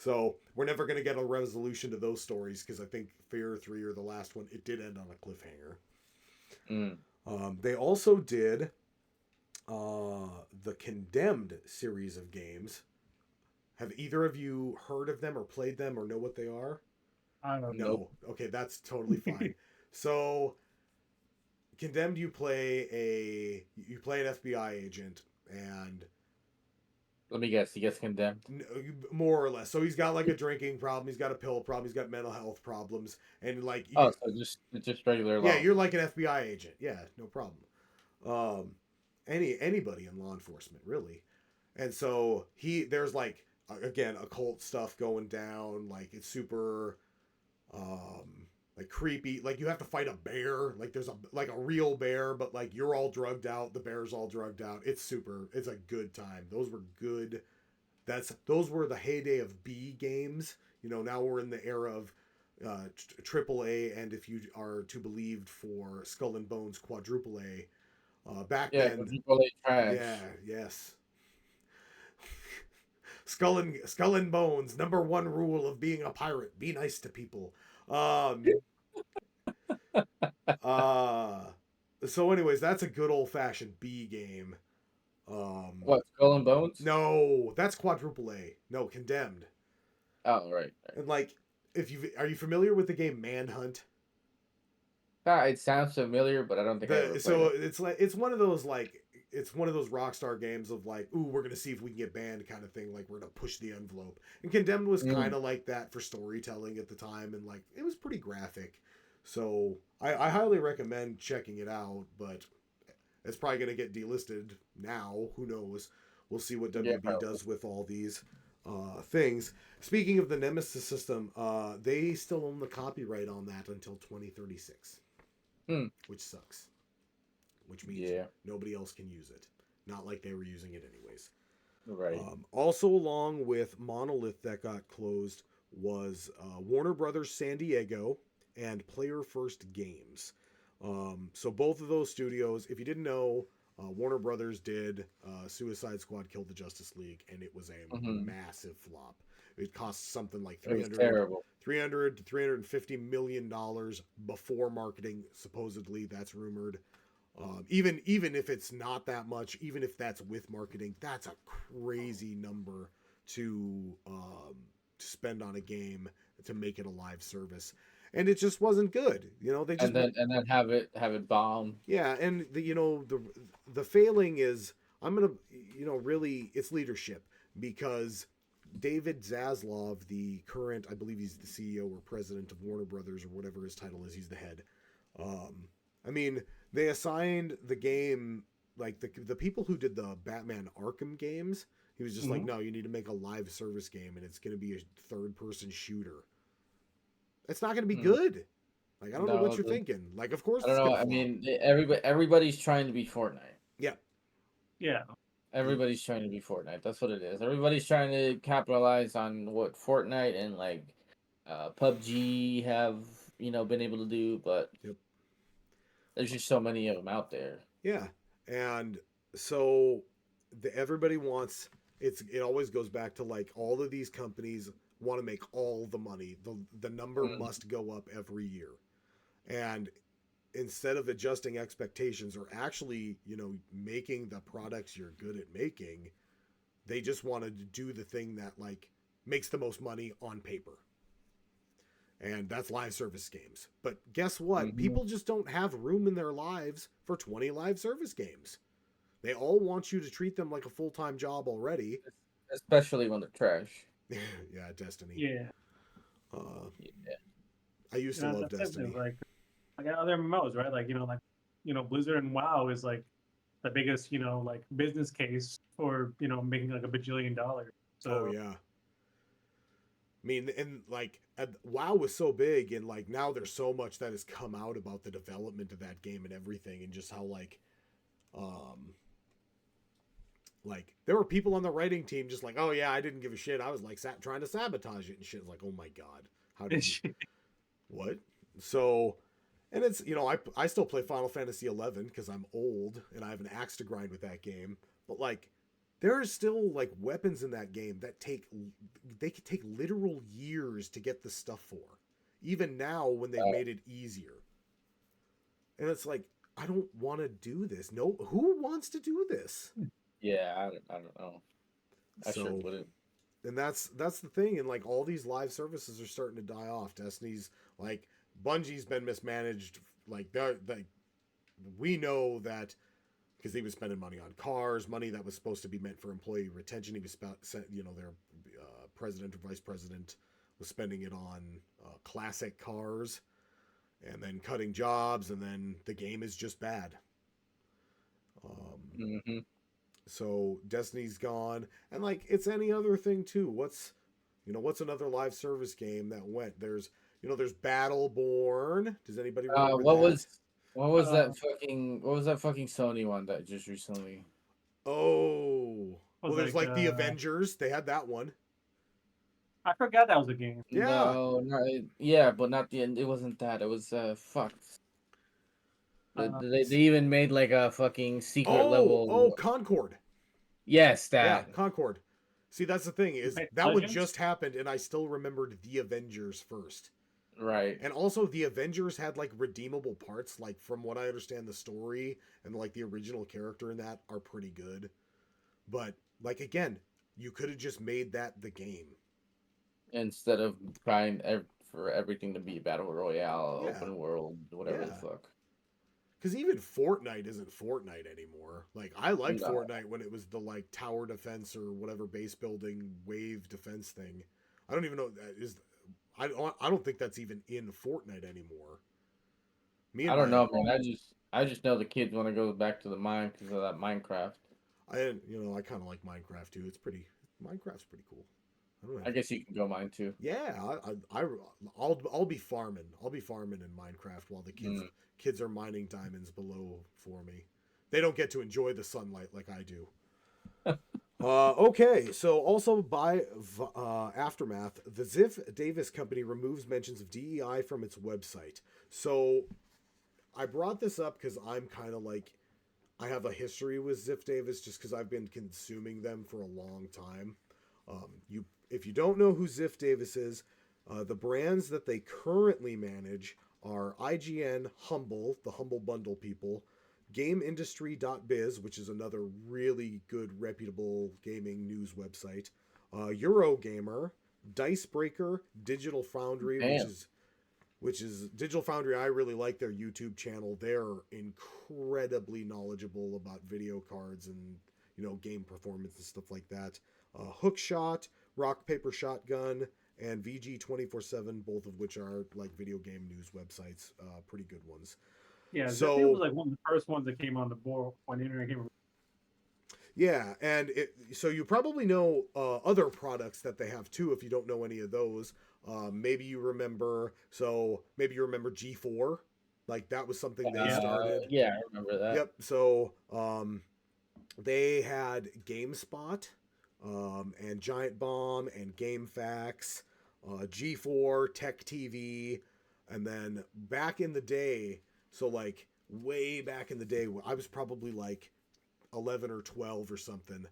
So we're never going to get a resolution to those stories because I think Fear 3 or the last one, it did end on a cliffhanger. They also did the Condemned series of games. Have either of you heard of them or played them or know what they are? I don't know. No. Nope. Okay, that's totally fine. So, Condemned, you play an FBI agent, and Let me guess. He gets condemned. more or less. So he's got like a drinking problem, he's got a pill problem, he's got mental health problems, and like Oh, so just regular law. yeah, you're like an FBI agent. Yeah, no problem. Anybody in law enforcement really, and so there's like again occult stuff going down. Like it's super, like creepy. Like you have to fight a bear. Like there's a real bear, but like you're all drugged out. The bear's all drugged out. It's super. It's a good time. Those were good. Those were the heyday of B games. Now we're in the era of triple A, and if you are to believe for Skull and Bones, quadruple A. Back then, trash. yeah, yes. Skull and Bones. Number one rule of being a pirate: be nice to people. So, anyways, that's a good old fashioned B game. What, Skull and Bones? No, that's quadruple A. No, Condemned. Oh, right. And like, are you familiar with the game Manhunt? It sounds familiar, but I don't think I ever played it. It's one of those Rockstar games of like, ooh, we're gonna see if we can get banned kind of thing. Like we're gonna push the envelope. And Condemned was kind of like that for storytelling at the time, and like it was pretty graphic. So I highly recommend checking it out, but it's probably gonna get delisted now. Who knows? We'll see what WB does with all these things. Speaking of the Nemesis system, they still own the copyright on that until 2036. Which sucks. Which means nobody else can use it. Not like they were using it anyways. Right. Also, along with Monolith that got closed was Warner Brothers San Diego and Player First Games. So both of those studios, if you didn't know, Warner Brothers did Suicide Squad Kill the Justice League, and it was a massive flop. It cost something like $300 to $350 million before marketing. Supposedly, that's rumored. Even if it's not that much, even if that's with marketing, that's a crazy number to spend on a game to make it a live service. And it just wasn't good. They just and then have it bomb. Yeah, and the failing is really it's leadership, because David Zaslav, the current, I believe he's the CEO or president of Warner Brothers or whatever his title is, he's the head. They assigned the game, like the people who did the Batman Arkham games, he was just like, no, you need to make a live service game, and it's going to be a third-person shooter. It's not going to be good. Like, I don't know what you're thinking. Like, of course, I don't know. Everybody's trying to be Fortnite. Yeah. Yeah. Everybody's trying to be Fortnite. That's what it is. Everybody's trying to capitalize on what Fortnite and like PUBG have, been able to do, but there's just so many of them out there. Yeah. And so everybody wants, it always goes back to like all of these companies want to make all the money. The number must go up every year. And instead of adjusting expectations or actually, making the products you're good at making, they just wanted to do the thing that like makes the most money on paper. And that's live service games. But guess what? People just don't have room in their lives for 20 live service games. They all want you to treat them like a full-time job already. Especially when they're trash. Yeah, Destiny. Yeah. I used to love Destiny. I got other MMOs, right? Like, Blizzard and WoW is like the biggest, like business case for, making like $1 bajillion. So, oh yeah. And like WoW was so big, and like now there's so much that has come out about the development of that game and everything, and just how like there were people on the writing team just like, oh yeah, I didn't give a shit. I was like trying to sabotage it and shit. Like, oh my god, how did you? What? So, and it's I still play Final Fantasy 11 because I'm old and I have an axe to grind with that game. But like, there are still like weapons in that game that could take literal years to get the stuff for, even now when they've made it easier. And it's like, I don't want to do this. No, who wants to do this? Yeah, I don't know. I sure So, wouldn't. and that's the thing. And like all these live services are starting to die off. Destiny's like Bungie's been mismanaged. Like we know that because he was spending money on cars, money that was supposed to be meant for employee retention. He was their president or vice president was spending it on classic cars, and then cutting jobs, and then the game is just bad. Mm-hmm. So Destiny's gone, and like it's any other thing too. What's another live service game that went? There's Battleborn. Does anybody remember that? What was that fucking Sony one that just recently? Oh, well, there's like the Avengers. They had that one. I forgot that was a game. Yeah. No, yeah, but not the end. It wasn't that. It was fuck. They even made like a fucking secret level. Oh, Concord. Yes, that. Yeah, Concord. See, that's the thing is that one just happened, and I still remembered the Avengers first. Right. And also, the Avengers had like redeemable parts. Like from what I understand, the story and like the original character in that are pretty good. But like again, you could have just made that the game instead of trying for everything to be battle royale, open world, whatever the fuck. Because even Fortnite isn't Fortnite anymore. Like I liked Fortnite when it was the like tower defense or whatever base building wave defense thing. I don't even know what that is. I don't think that's even in Fortnite anymore. I don't know, man. I just know the kids want to go back to the mine because of that Minecraft. I kind of like Minecraft too. Minecraft's pretty cool. I guess you can go mine too. Yeah, I'll be farming. I'll be farming in Minecraft while the kids are mining diamonds below for me. They don't get to enjoy the sunlight like I do. Okay, so also by Aftermath, the Ziff Davis company removes mentions of DEI from its website. So I brought this up because I'm kind of like, I have a history with Ziff Davis just because I've been consuming them for a long time. If you don't know who Ziff Davis is, the brands that they currently manage are IGN, Humble, the Humble Bundle people, GameIndustry.biz, which is another really good, reputable gaming news website, Eurogamer, Dicebreaker, Digital Foundry, which is Digital Foundry. I really like their YouTube channel. They're incredibly knowledgeable about video cards and game performance and stuff like that. Hookshot, Rock Paper Shotgun, and VG247, both of which are like video game news websites, pretty good ones. Yeah, so it was like one of the first ones that came on the board when the internet came. Yeah, and so you probably know other products that they have too. If you don't know any of those, maybe you remember. So maybe you remember G4, like that was something they started. Yeah, I remember that. Yep. So they had GameSpot, and Giant Bomb and GameFAQs, G4, Tech TV, and then back in the day. So like way back in the day, I was probably like 11 or 12 or something.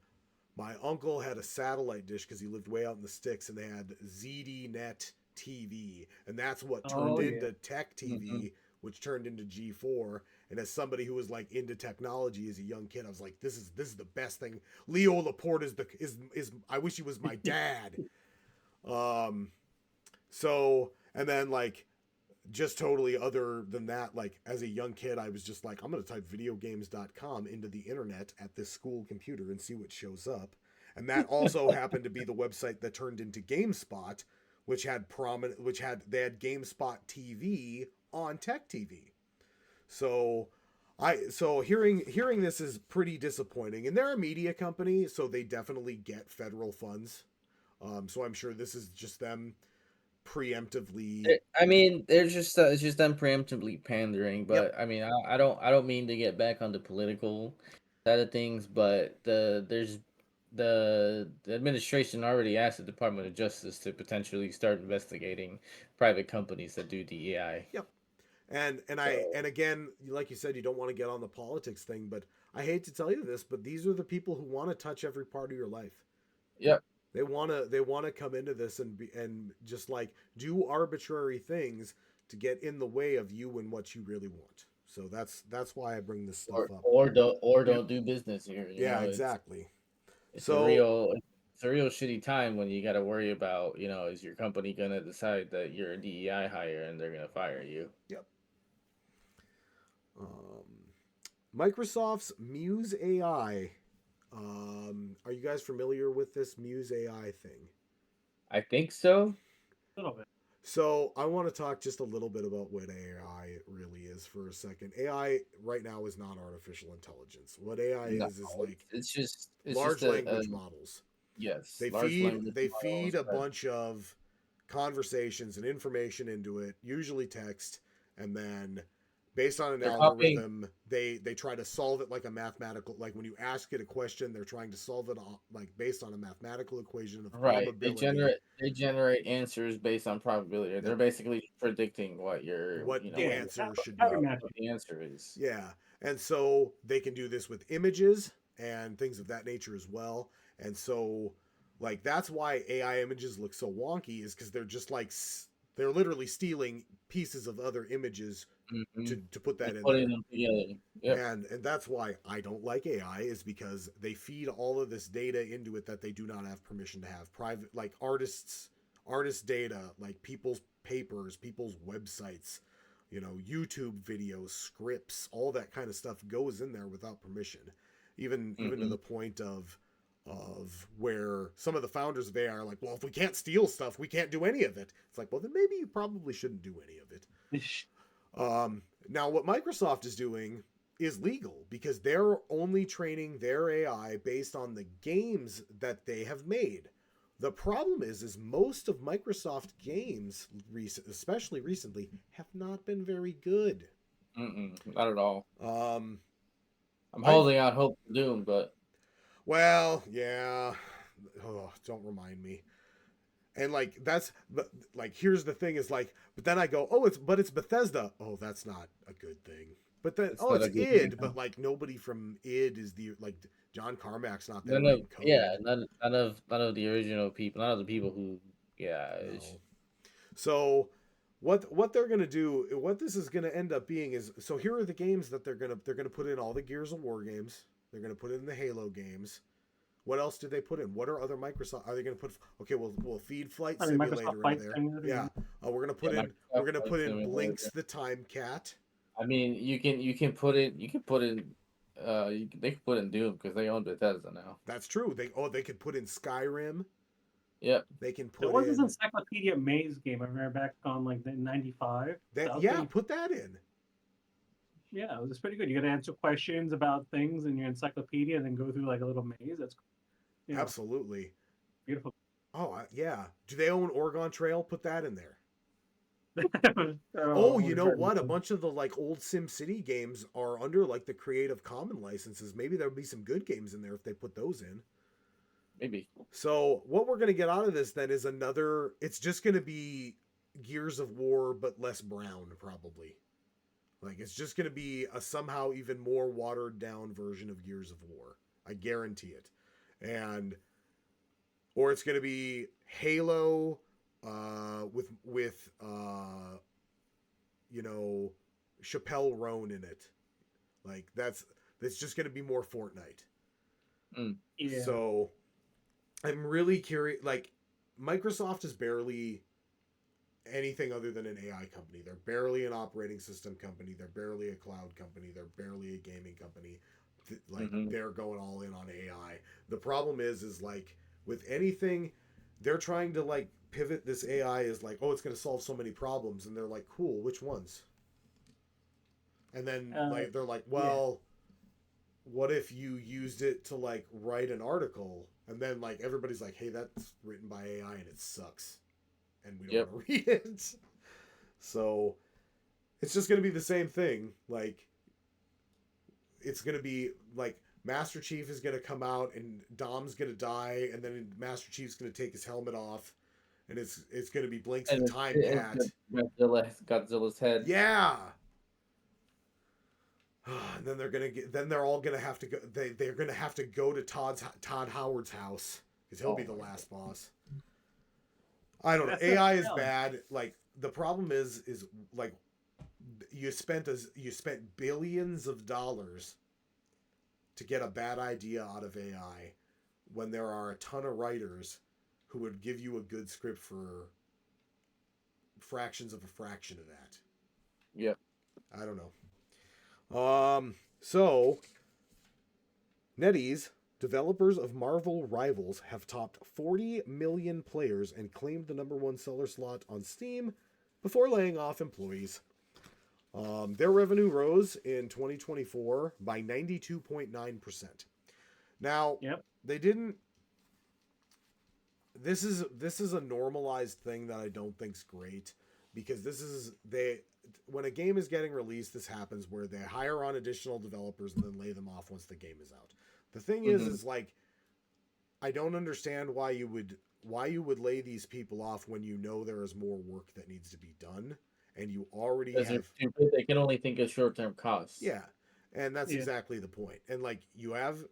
My uncle had a satellite dish because he lived way out in the sticks, and they had ZDNet TV, and that's what turned into Tech TV, which turned into G4. And as somebody who was like into technology as a young kid, I was like, this is the best thing. Leo Laporte is I wish he was my dad. So, and then like just totally other than that, like as a young kid, I was just like, I'm going to type videogames.com into the internet at this school computer and see what shows up. And that also happened to be the website that turned into GameSpot, which had they had GameSpot TV on Tech TV. So hearing this is pretty disappointing. And they're a media company, so they definitely get federal funds. So I'm sure this is just them preemptively. I mean, it's just them preemptively pandering. But I mean, I don't mean to get back on the political side of things, but the administration already asked the Department of Justice to potentially start investigating private companies that do DEI. Yep. And again, like you said, you don't want to get on the politics thing, but I hate to tell you this, but these are the people who want to touch every part of your life. Yep. They want to come into this and just like do arbitrary things to get in the way of you and what you really want. So that's why I bring this stuff up. Or don't do business here. Yeah, exactly. It's a So real shitty time when you got to worry about, is your company gonna decide that you're a DEI hire and they're gonna fire you? yep. Um, Microsoft's Muse AI. Are you guys familiar with this Muse AI thing? I think so. A little bit. So I want to talk just a little bit about what AI really is for a second. AI right now is not artificial intelligence. What AI No, is like it's large just a language models. yes, They large feed language they models feed a that bunch of conversations and information into it, usually text, and then based on an they're copying. algorithm, they try to solve it like a mathematical, like when you ask it a question, they're trying to solve it like based on a mathematical equation of Right. probability. They generate answers based on probability. They're Yep. basically predicting what your What the Yeah, answer should be. pattern what matching. the answer is. Yeah. And so they can do this with images and things of that nature as well. And so, like, that's why AI images look so wonky, is because they're just like, they're literally stealing pieces of other images Mm-hmm. to put that And in putting there. them together. Yep. And that's why I don't like AI, is because they feed all of this data into it that they do not have permission to have. Private, like artist data, like people's papers, people's websites, YouTube videos, scripts, all that kind of stuff goes in there without permission. Even to Mm-hmm. the point of where some of the founders of AI are like, well, if we can't steal stuff, we can't do any of it. It's like, well, then maybe you probably shouldn't do any of it. Now, what Microsoft is doing is legal because they're only training their AI based on the games that they have made. The problem is most of Microsoft games, especially recently, have not been very good. Not at all. Um, I'm I've holding out hope for Doom, but well, yeah. Oh, don't remind me. And like but like here's the thing is like, but then I go, oh, it's Bethesda. Oh, that's not a good thing. But then it's oh, not it's a good thing. id, but like nobody from id is the like John Carmack's not there None of writing yeah, code. none of the original people, none of the people who No. So what they're gonna do, what this is gonna end up being is, so here are the games that they're gonna put in all the Gears of War games. They're gonna put in the Halo games. What else did they put in? What are other Microsoft? Are they going to put? Okay, we'll feed Flight I mean, Microsoft Simulator into Flight there. Simulator. Yeah, we're gonna yeah, put in Microsoft Flight Blinks Simulator. the Time Cat. I mean, you can put in they can put in Doom because they own Bethesda now. That's true. They could put in Skyrim. Yep. They can There put was this in Encyclopedia Maze game I remember back on like the '95. that. That was Yeah, pretty. put that in. Yeah, it was pretty good. You got to answer questions about things in your encyclopedia and then go through like a little maze. That's Absolutely. beautiful. Oh yeah. Do they own Oregon Trail? Put that in there. Oh, Oh, you know what? A bunch of the like old Sim City games are under like the Creative Commons licenses. Maybe there'll be some good games in there if they put those in. Maybe. So what we're gonna get out of this then is another. It's just gonna be Gears of War, but less brown, probably. Like it's just gonna be a somehow even more watered down version of Gears of War. I guarantee it. And or it's gonna be Halo, with you know Chappelle Roan in it. Like that's just gonna be more Fortnite. Yeah. So I'm really curious. Like Microsoft is barely anything other than an AI company. They're barely an operating system company. They're barely a cloud company. They're barely a gaming company. Like they're going all in on AI. The problem is like with anything, they're trying to like pivot this AI is like, oh, it's going to solve so many problems, and they're like, cool, which ones? And then like they're like, Yeah. well, what if you used it to like write an article, and then like everybody's like, hey, that's written by AI and it sucks, and we don't Yep. want to read it. So it's just going to be the same thing. Like it's going to be like Master Chief is going to come out and Dom's going to die, and then Master Chief's going to take his helmet off, and it's going to be Blinks the And Time Cat. Godzilla's head. Yeah. And then they're all gonna have to go. They're gonna have to go to Todd Howard's house because he'll be the last boss. I don't know. That's AI the is challenge. bad. Like the problem is like you spent billions of dollars to get a bad idea out of AI when there are a ton of writers who would give you a good script for fractions of a fraction of that. Yep. I don't know. So NetEase, developers of Marvel Rivals, have topped 40 million players and claimed the #1 seller slot on Steam before laying off employees. Their revenue rose in 2024 by 92.9%. Now, Yep. they didn't. This is a normalized thing that I don't think's great because when a game is getting released, this happens where they hire on additional developers and then lay them off once the game is out. The thing is like, I don't understand why you would lay these people off when you know there is more work that needs to be done and you already Because they're have. stupid. They can only think of short-term costs. Yeah, and that's Yeah. exactly the point. And like you have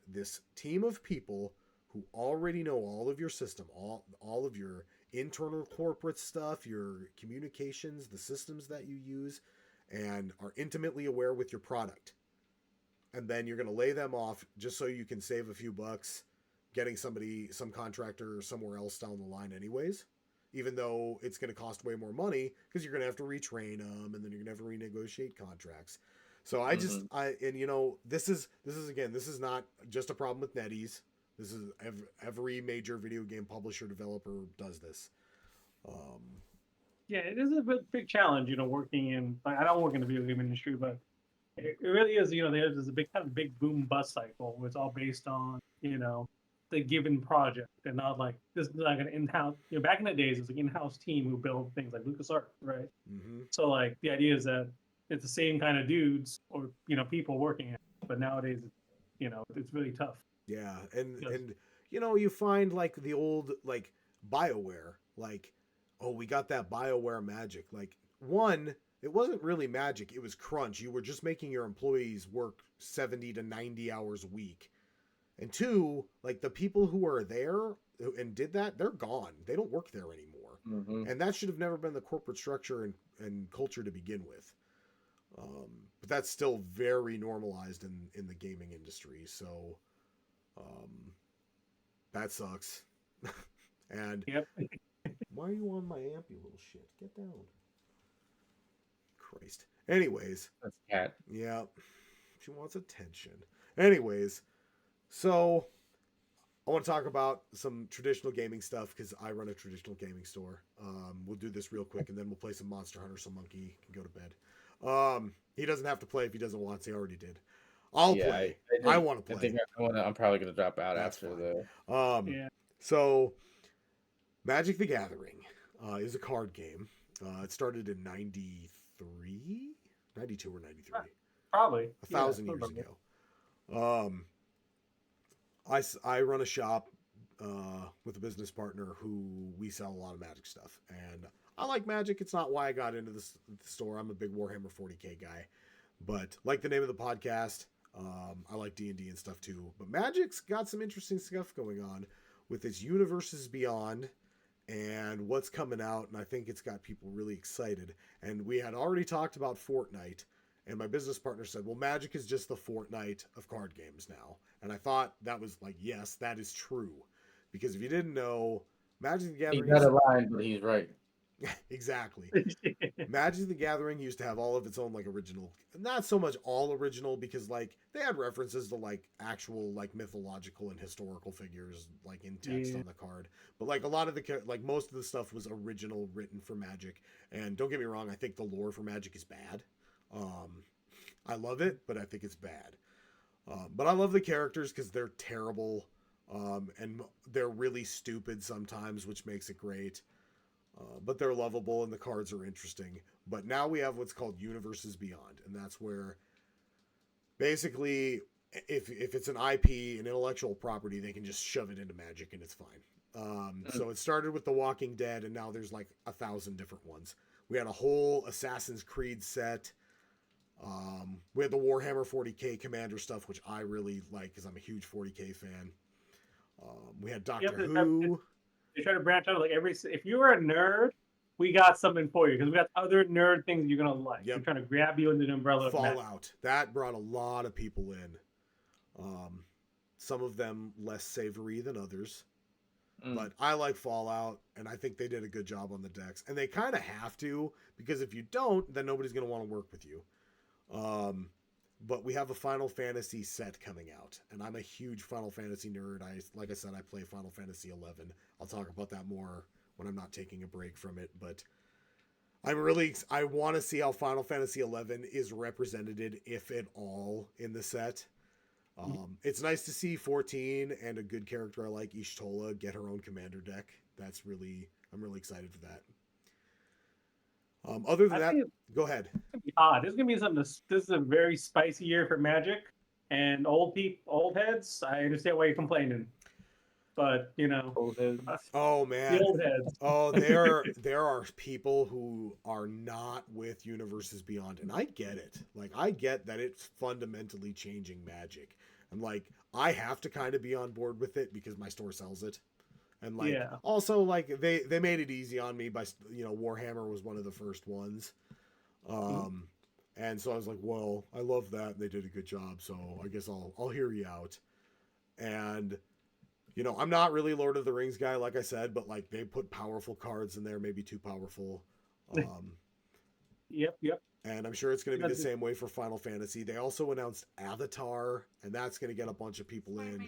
this team of people who already know all of your system, all of your internal corporate stuff, your communications, the systems that you use, and are intimately aware with your product. And then you're going to lay them off just so you can save a few bucks getting some contractor somewhere else down the line anyways, even though it's going to cost way more money because you're going to have to retrain them and then you're going to have to renegotiate contracts. So this is not just a problem with NetEase. This is every major video game publisher developer does this. Yeah, it is a big challenge, working in. Like, I don't work in the video game industry, but it really is. There's a big boom bust cycle where it's all based on the given project, and not like this is like an in-house. Back in the days, it was like in-house team who build things like LucasArts, right? Mm-hmm. So like the idea is that it's the same kind of dudes or people working it, but nowadays, it's really tough. Yeah, and Yes. and you find like the old like BioWare, like, oh, we got that BioWare magic. Like, one, it wasn't really magic, it was crunch. You were just making your employees work 70 to 90 hours a week. And two, like the people who are there and did that, they're gone. They don't work there anymore. Mm-hmm. And that should have never been the corporate structure and culture to begin with. But that's still very normalized in the gaming industry. So that sucks. And Yep. why are you on my amp, you little shit? Get down. Christ. Anyways. That's cat. Yeah. She wants attention. Anyways. So I want to talk about some traditional gaming stuff because I run a traditional gaming store. We'll do this real quick and then we'll play some Monster Hunter so Monkey can go to bed. He doesn't have to play if he doesn't want to. He already did. I'll play. I want to play. I think I'm probably going to drop out That's after fine. the. Yeah. So Magic the Gathering is a card game. It started in 93, 92 or 93. Probably 1,000 years ago. I run a shop with a business partner who we sell a lot of Magic stuff, and I like Magic. It's not why I got into the store. I'm a big Warhammer 40K guy, but like the name of the podcast, I like D&D and stuff too. But Magic's got some interesting stuff going on with its Universes Beyond and what's coming out, and I think it's got people really excited. And we had already talked about Fortnite, and my business partner said, well, Magic is just the Fortnite of card games now. And I thought that was like, yes, that is true. Because if you didn't know, Magic the Gathering... He's not a line, but he's right. Exactly. Magic the Gathering used to have all of its own like original, not so much all original because like they had references to like actual like mythological and historical figures like in text on the card, but like a lot of the like most of the stuff was original written for Magic. And don't get me wrong, I think the lore for Magic is bad. I love it, but I think it's bad. But I love the characters because they're terrible, and they're really stupid sometimes, which makes it great. But they're lovable and the cards are interesting. But now we have what's called Universes Beyond, and that's where basically if it's an IP, an intellectual property, they can just shove it into Magic and it's fine. So it started with The Walking Dead, and now there's like 1,000 different ones. We had a whole Assassin's Creed set. We had the Warhammer 40k Commander stuff, which I really like because I'm a huge 40k fan. We had Doctor Who. They try to branch out like if you're a nerd, we got something for you because we got other nerd things you're gonna like. Yep. We're trying to grab you under the umbrella. Fallout. That brought a lot of people in. Some of them less savory than others. But I like Fallout, and I think they did a good job on the decks. And they kind of have to, because if you don't, then nobody's going to want to work with you. But we have a Final Fantasy set coming out, and I'm a huge Final Fantasy nerd. Like I said, I play Final Fantasy 11. I'll talk about that more when I'm not taking a break from it. But I want to see how Final Fantasy 11 is represented, if at all, in the set. It's nice to see 14 and a good character I like, Ishtola, get her own commander deck. I'm really excited for that. Other than that, go ahead. It's gonna be odd. This is gonna be something. This is a very spicy year for Magic, and old heads. I understand why you're complaining, but Old heads. Oh man, the old heads. Oh, there are people who are not with Universes Beyond, and I get it. Like, I get that it's fundamentally changing Magic. And like, I have to kind of be on board with it because my store sells it. And like, also like they made it easy on me by, Warhammer was one of the first ones. And so I was like, well, I love that. They did a good job. So I guess I'll hear you out. And, I'm not really Lord of the Rings guy, like I said, but like they put powerful cards in there, maybe too powerful. Yep. And I'm sure it's going to be the same way for Final Fantasy. They also announced Avatar, and that's going to get a bunch of people in.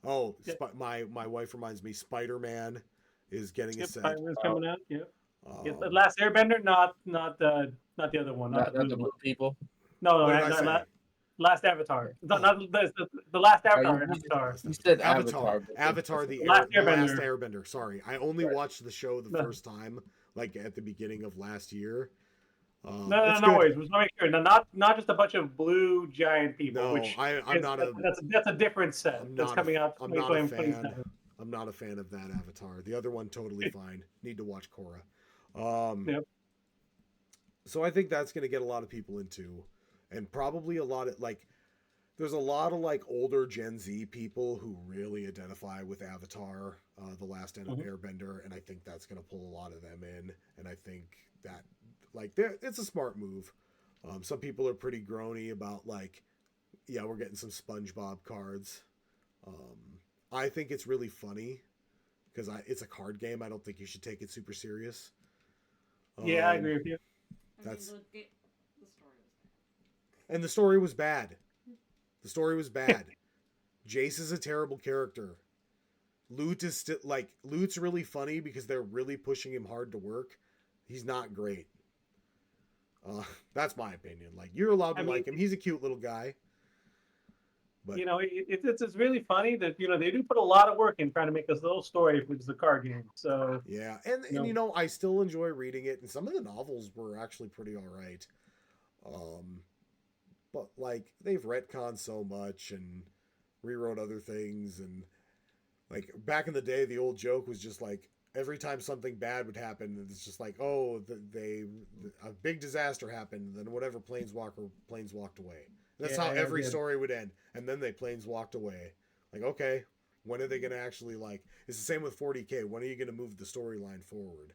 Oh, my wife reminds me, Spider-Man is getting a set. Spider-Man's coming out. Yep. The Last Airbender, not the other one, not the blue people. No, Last Avatar. Not the Last Avatar. You said Avatar. Avatar, the Last Airbender. Sorry, I only watched the show the first time, like at the beginning of last year. No worries. Just make sure. Not just a bunch of blue giant people. No, which I'm not a. That's a different set. That's coming out. I'm not a fan. I'm not a fan of that Avatar. The other one totally fine. Need to watch Korra. Yep. So I think that's going to get a lot of people into, and probably a lot of like. There's a lot of like older Gen Z people who really identify with Avatar, the Last Airbender, and I think that's going to pull a lot of them in. And I think that like it's a smart move. Some people are pretty groany about like, yeah, we're getting some SpongeBob cards. I think it's really funny because it's a card game. I don't think you should take it super serious. Yeah, I agree with you. And the story was bad. The story was bad. Jace is a terrible character. Loot is still like Loot's really funny because they're really pushing him hard to work. He's not great. That's my opinion. Like, you're allowed to like him. He's a cute little guy. But it's really funny that they do put a lot of work in trying to make this little story, which is a card game. So yeah, and I still enjoy reading it, and some of the novels were actually pretty all right. But like they've retconned so much and rewrote other things, and like back in the day, the old joke was just like every time something bad would happen, it's just like, oh, a big disaster happened, then whatever planes walked away. That's how every story would end, and then they planes walked away. Like, okay, when are they going to actually like? It's the same with 40K. When are you going to move the storyline forward?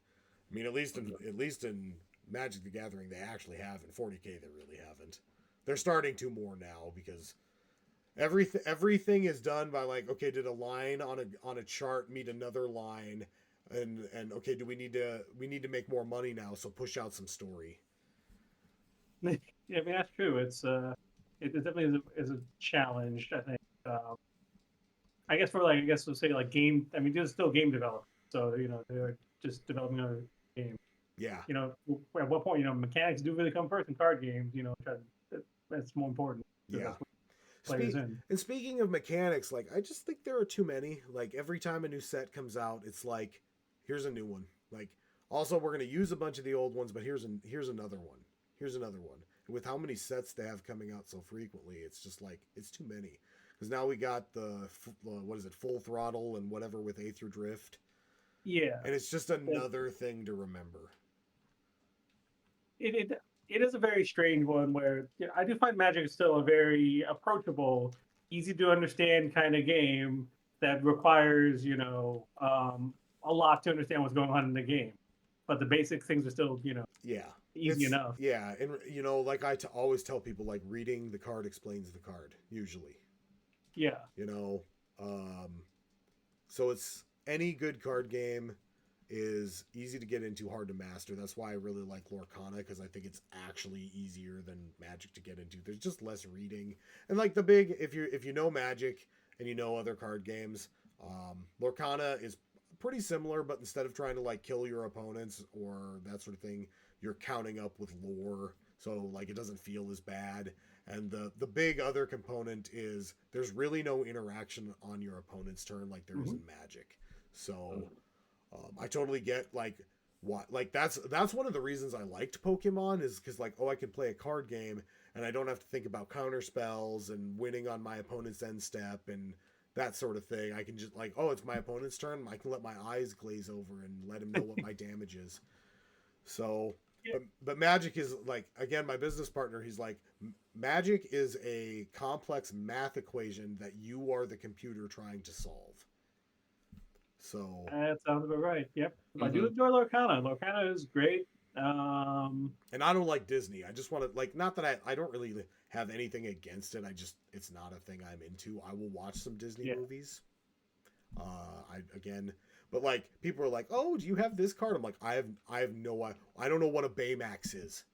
I mean, at least in Magic the Gathering, they actually have. In 40K, they really haven't. They're starting to more now because everything is done by like, okay, did a line on a chart meet another line, and okay, do we need to make more money now? So push out some story. Yeah, I mean that's true. It definitely is a challenge. I think. I guess we'll say like game. I mean, there's still game development, so they're just developing another game. Yeah. At what point mechanics do really come first in card games. That's more important. Yeah. Players in. And speaking of mechanics, like I just think there are too many. Like every time a new set comes out, it's like, here's a new one. Like also we're gonna use a bunch of the old ones, but here's another one. Here's another one. And with how many sets they have coming out so frequently, it's just like it's too many. Because now we got the Full Throttle and whatever with Aether Drift. Yeah. And it's just another thing to remember. It it is a very strange one where I do find Magic is still a very approachable, easy to understand kind of game that requires, a lot to understand what's going on in the game. But the basic things are still, Yeah. easy enough. Yeah, and like I always tell people, like reading the card explains the card usually. Yeah. Um, so it's any good card game is easy to get into, hard to master. That's why I really like Lorcana, because I think it's actually easier than Magic to get into. There's just less reading, and like if you know Magic and you know other card games, Lorcana is pretty similar, but instead of trying to like kill your opponents or that sort of thing, you're counting up with lore, so like it doesn't feel as bad. And the big other component is there's really no interaction on your opponent's turn like there is in Magic. So I totally get like what, like that's one of the reasons I liked Pokemon, is because like, oh, I can play a card game and I don't have to think about counter spells and winning on my opponent's end step and that sort of thing. I can just like, oh, it's my opponent's turn. I can let my eyes glaze over and let him know what my damage is. So, but Magic is like, again, my business partner, he's like, Magic is a complex math equation that you are the computer trying to solve. So that sounds about right. Yep. I do enjoy Lorcana. Lorcana is great. And I don't like Disney. I just want to, like, not that I don't really have anything against it. It's not a thing I'm into. I will watch some Disney movies. But like people are like, oh, do you have this card? I'm like, I have no, I don't know what a Baymax is.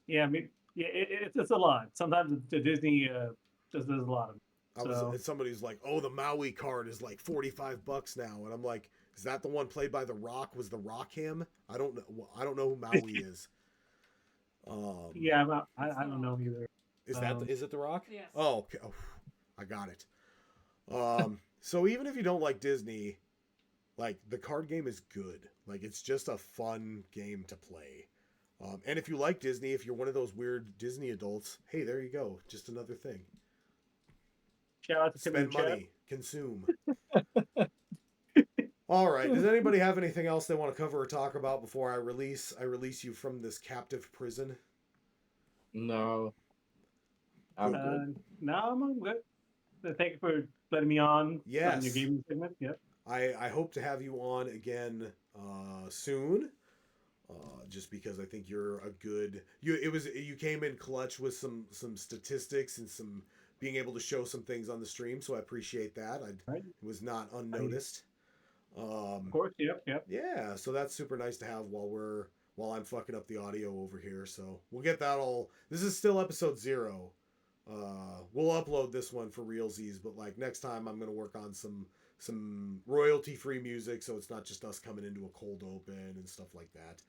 Yeah, I mean, it's a lot. Sometimes the Disney just does a lot of it. And somebody's like, oh, the Maui card is like $45 now, and I'm like, is that the one played by The Rock? Was The Rock him? I don't know. I don't know who Maui is. Yeah, I don't know either. Is it The Rock? Yes. Oh, okay. Oh, I got it. So even if you don't like Disney, like the card game is good. Like it's just a fun game to play. And if you like Disney, if you're one of those weird Disney adults, hey, there you go. Just another thing. Shout out to Spend money, consume. All right. Does anybody have anything else they want to cover or talk about before I release you from this captive prison? No. I'm good. No, I'm good. Thank you for letting me on. Yes. On your gaming segment. Yep. I hope to have you on again soon. Just because I think you're a good. You came in clutch with some statistics and some being able to show some things on the stream, so I appreciate that. It was not unnoticed. Of course, yep. Yeah, so that's super nice to have while I'm fucking up the audio over here. So we'll get that all. This is still episode 0. We'll upload this one for realsies, but like next time I'm gonna work on some royalty free music, so it's not just us coming into a cold open and stuff like that.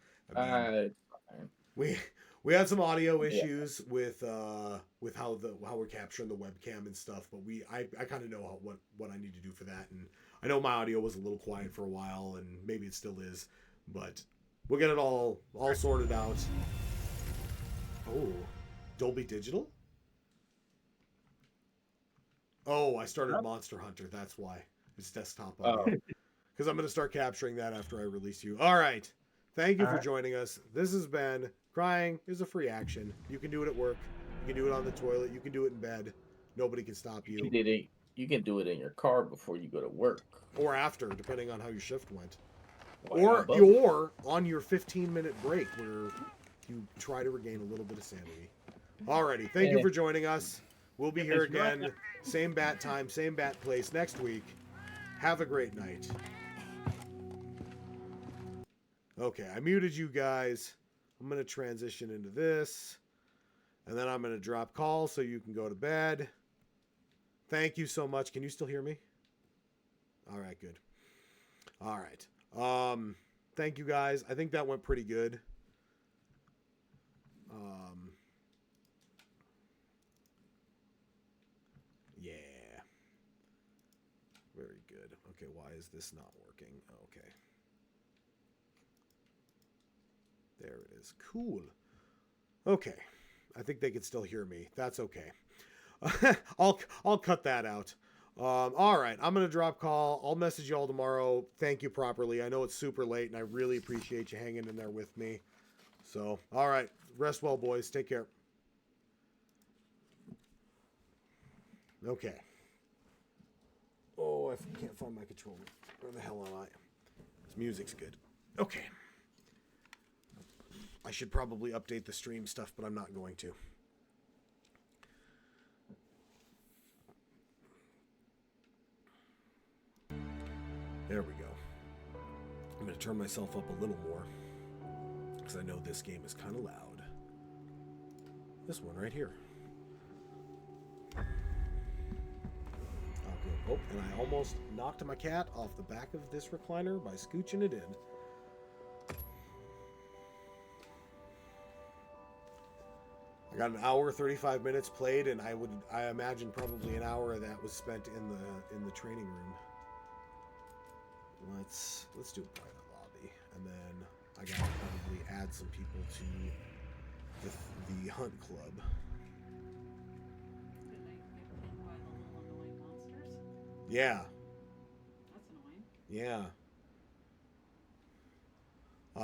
We had some audio issues with how we're capturing the webcam and stuff, but I kind of know what I need to do for that, and I know my audio was a little quiet for a while, and maybe it still is, but we'll get it all sorted out. Oh, Dolby Digital? Oh, I started Monster Hunter. That's why it's desktop audio. Because I'm going to start capturing that after I release you. All right. Thank you for joining us. This has been Crying is a Free Action. You can do it at work. You can do it on the toilet. You can do it in bed. Nobody can stop you. You can do it in your car before you go to work. Or after, depending on how your shift went. Or on your 15-minute break where you try to regain a little bit of sanity. Alrighty. Thank you for joining us. We'll be here again. Same bat time, same bat place next week. Have a great night. Okay, I muted you guys. I'm going to transition into this. And then I'm going to drop calls so you can go to bed. Thank you so much. Can you still hear me? All right, good. All right. Thank you guys. I think that went pretty good. Yeah. Very good. Okay, why is this not working? Okay. There it is. Cool. Okay. I think they can still hear me. That's okay. I'll cut that out. All right. I'm going to drop call. I'll message you all tomorrow. Thank you properly. I know it's super late, and I really appreciate you hanging in there with me. So, all right. Rest well, boys. Take care. Okay. Oh, I can't find my controller. Where the hell am I? This music's good. Okay. I should probably update the stream stuff, but I'm not going to. There we go. I'm going to turn myself up a little more because I know this game is kind of loud. This one right here. Oh, good. Oh, and I almost knocked my cat off the back of this recliner by scooching it in. I got an hour, 35 minutes played, and I imagine probably an hour of that was spent in the training room. Let's do a private lobby, and then I gotta probably add some people to the hunt club. Did they get pinned by the little annoying monsters? Yeah, That's annoying. yeah.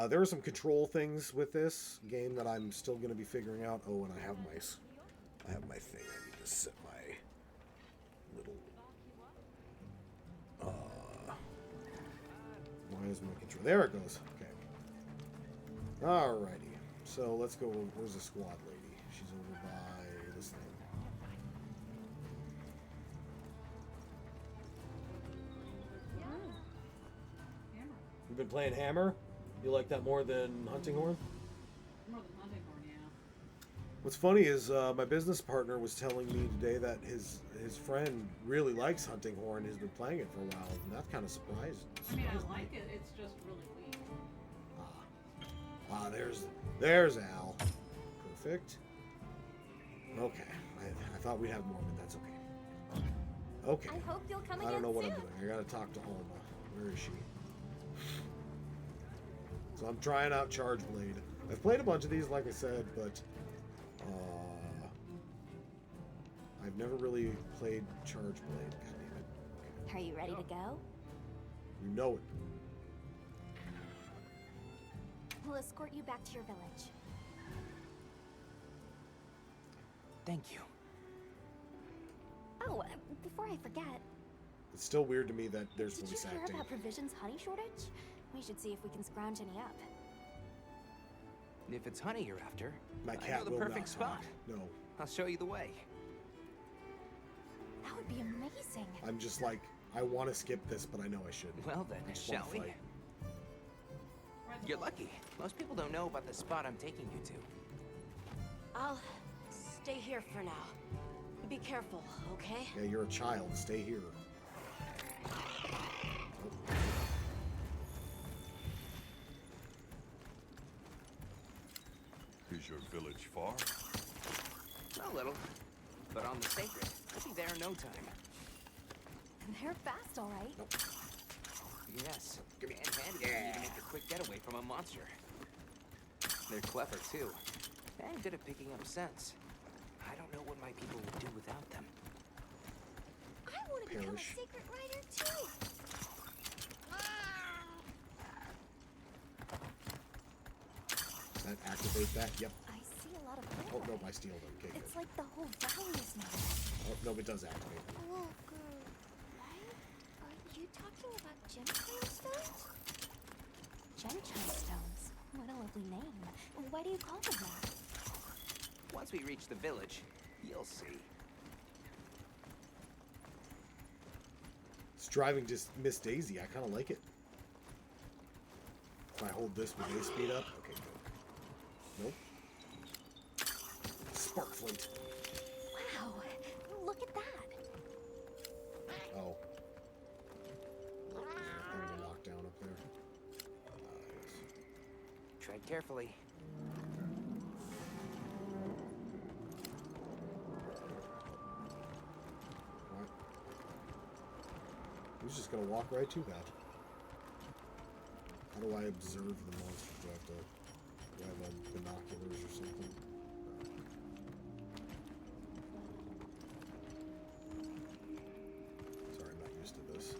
There are some control things with this game that I'm still gonna be figuring out. Oh, and I have my thing. I need to set my little. Why is my control? There it goes. Okay. Alrighty. So let's go. Where's the squad lady? She's over by this thing. Hammer. You've been playing Hammer? You like that more than Hunting Horn? More than hunting horn, yeah. What's funny is my business partner was telling me today that his friend really likes Hunting Horn, has been playing it for a while, and that kind of surprised. I mean, surprised I me. like it. It's just really weak. There's Al. Perfect. Okay. I thought we'd have more, but that's okay. Okay. I hope you'll come I again don't know what soon. I'm doing. I gotta talk to Alma. Where is she? So I'm trying out Charge Blade. I've played a bunch of these, like I said, but I've never really played Charge Blade. God damn it. Are you ready to go? You know it. We'll escort you back to your village. Thank you. Oh, before I forget, It's still weird to me that there's did you voice hear acting. about provisions honey shortage? We should see if we can scrounge any up. If it's honey you're after, My I cat know the will perfect not spot. talk. No. I'll show you the way. That would be amazing. I'm just like, I want to skip this, but I know I shouldn't. Well then, I just shall wanna we? fight. Ride the You're horse. lucky. Most people don't know about the spot I'm taking you to. I'll stay here for now. Be careful, okay? Yeah, you're a child. Stay here. Is your village far? A little. But on the sacred, I'll be there in no time. They're fast, all right. Yes. And handy for me to make a quick getaway from a monster. They're clever too. And good at picking up scents. I don't know what my people would do without them. I want to become a Perish. secret rider too. That activate that? Yep. I see a lot of Oh, red. nope, I steal them. Okay, It's good. like the whole valley is now. Oh, no, it does activate. Oh, good. Right? Are you talking about gemstone stones? Gemstone stones? What a lovely name. Why do you call them that? Once we reach the village, you'll see. It's driving just Miss Daisy. I kind of like it. If I hold this, will they speed up? Okay, good. Nope. Sparkflint. Wow, look at that. Oh. Thing to knock down up there. Yes. Tread carefully. What? He's just gonna walk right to that. How do I observe the monsters? Do I have to binoculars or something? Sorry, I'm not used to this.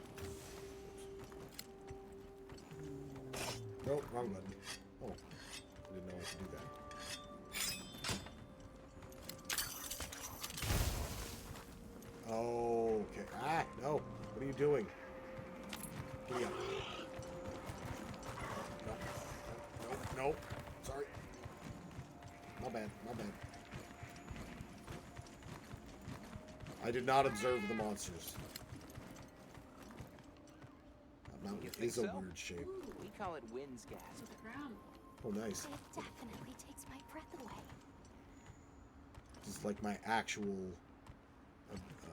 Oops. Nope, wrong button. Oh, didn't know I could do that. Okay. Ah, no. What are you doing? Give me up. No. Sorry. My bad. I did not observe the monsters. That mountain You think is a so? weird shape. We call it wind's gas. To the ground. Oh, nice. It definitely takes my breath away. This is like my actual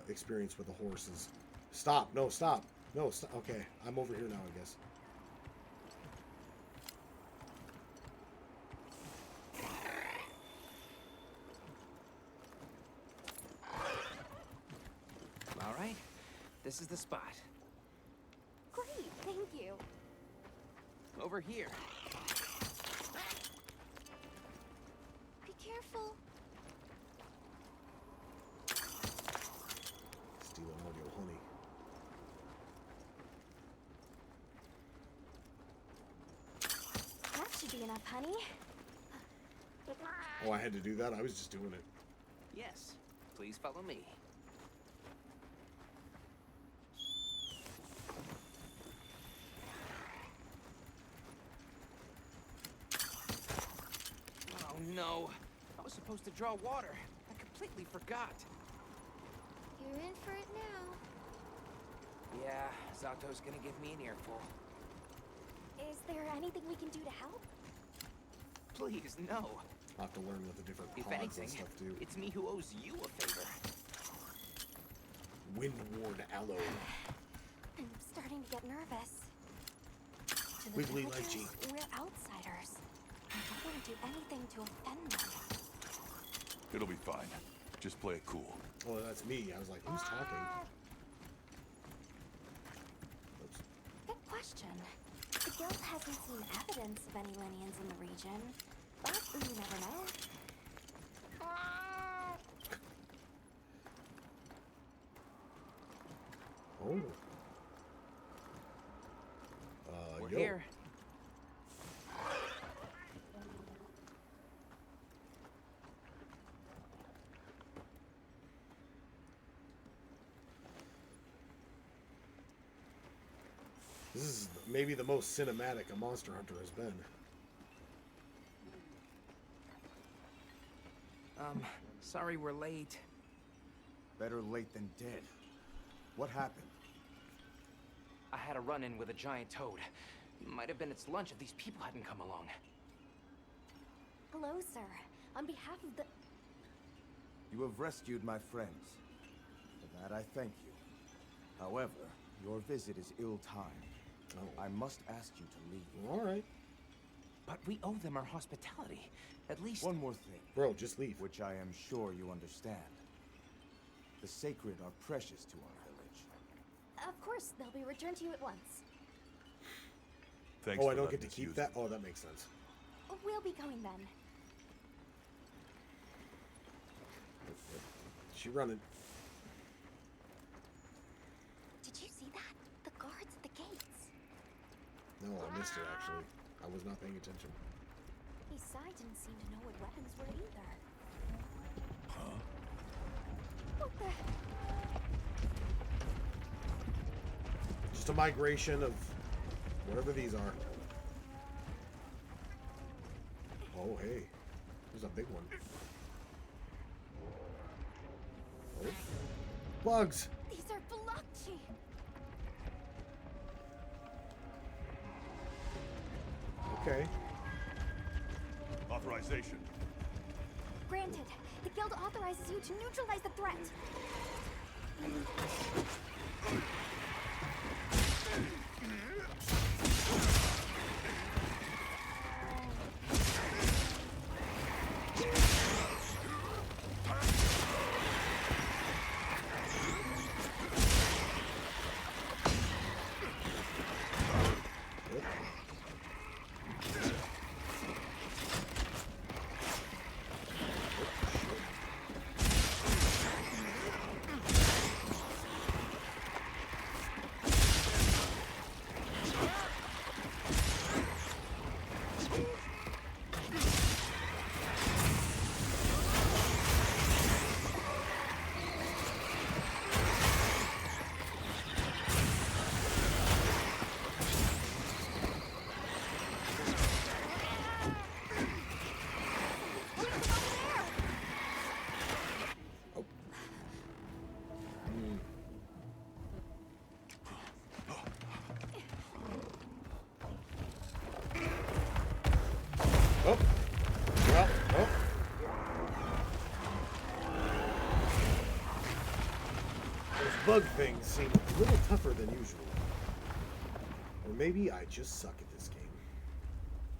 experience with the horses. Stop. No, stop. No, stop. Okay, I'm over here now, I guess. All right, this is the spot. Great, thank you. Over here. Be careful. Stealing all your honey. That should be enough, honey. Oh, I had to do that? I was just doing it. Yes, please follow me. Oh no, I was supposed to draw water. I completely forgot. You're in for it now. Yeah, Zato's gonna give me an earful. Is there anything we can do to help? Please, no. I'll have to learn what the different If pods anything, and stuff do. it's me who owes you a favor. Windward Aloe. I'm starting to get nervous. To the Wiggly villagers, lychee. we're outsiders. I don't want to do anything to offend them. It'll be fine. Just play it cool. Oh, that's me. I was like, who's talking? Oops. Good question. The guild hasn't seen evidence of any Linians in the region, but you never know. Oh. We're yo. here. This is maybe the most cinematic a Monster Hunter has been. Sorry we're late. Better late than dead. What happened? I had a run-in with a giant toad. Might have been its lunch if these people hadn't come along. Hello, sir. On behalf of the... You have rescued my friends. For that I thank you. However, your visit is ill-timed. Oh. I must ask you to leave. All right. But we owe them our hospitality. At least... One more thing, Bro, just leave. which I am sure you understand. The sacred are precious to our village. Of course, they'll be returned to you at once. Thanks Oh, for I don't letting get to us keep use that? them. Oh, that makes sense. We'll be going then. She running. Did you see that? The guards at the gates. No, I missed it, actually. I was not paying attention. Isai didn't seem to know what weapons were either. Huh? What the... Just a migration of whatever these are. Oh, hey. There's a big one. Oh. Bugs! These are Balachi! Okay. Authorization. Granted, the guild authorizes you to neutralize the threat. Oh. Well, oh. Those bug things seem a little tougher than usual. Or maybe I just suck at this game.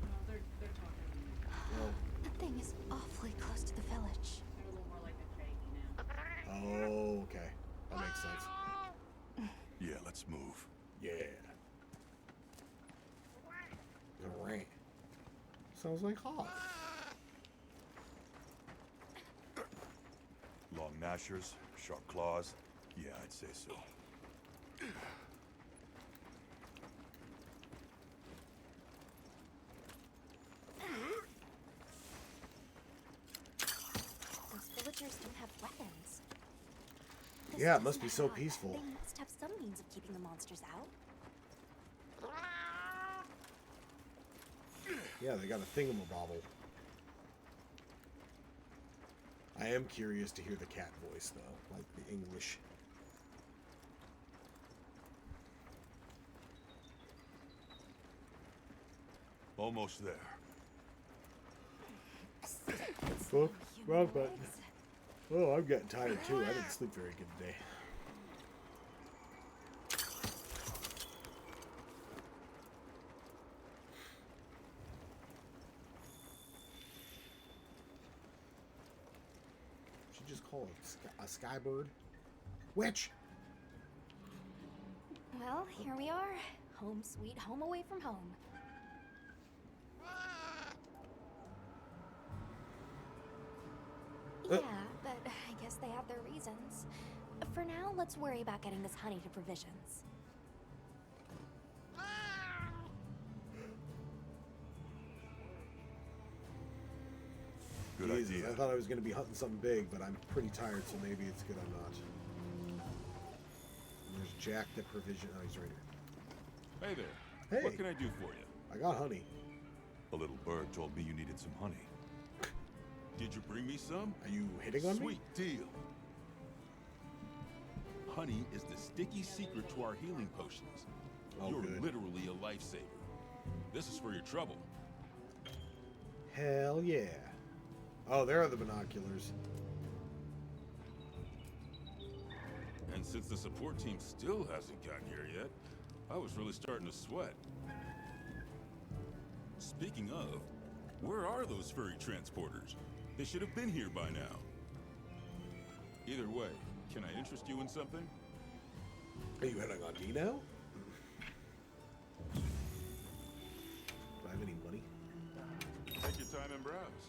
No, they're talking. Well, That thing is awfully close to the village. They're a little more like a shaggy now. oh, okay. That makes sense. Yeah, let's move. Yeah. Alright. Sounds like Hoth. Long gnashers, sharp claws. Yeah, I'd say so. Those villagers don't have weapons. This Yeah, it must doesn't be so add up. peaceful. They must have some means of keeping the monsters out. Yeah, they got a thingamabobble. I am curious to hear the cat voice, though, like the English. Almost there. Oh, wrong Human button. legs. Oh, I'm getting tired, too. I didn't sleep very good today. Should just call it a sky bird. Witch! Well, here we are. Home sweet home away from home. Yeah, but I guess they have their reasons. For now, let's worry about getting this honey to provisions. Good Jesus, idea. I thought I was going to be hunting something big, but I'm pretty tired, so maybe it's good I'm not. And there's Jack the provision. Oh, he's right here. Hey there. Hey. What can I do for you? I got honey. A little bird told me you needed some honey. Did you bring me some? Are you hitting on me? Sweet deal. Honey is the sticky secret to our healing potions. Oh, You're good. literally a lifesaver. This is for your trouble. Hell yeah. Oh, there are the binoculars. And since the support team still hasn't gotten here yet, I was really starting to sweat. Speaking of, where are those furry transporters? They should have been here by now. Either way, can I interest you in something? Are you hitting on me now? Do I have any money? Take your time and browse.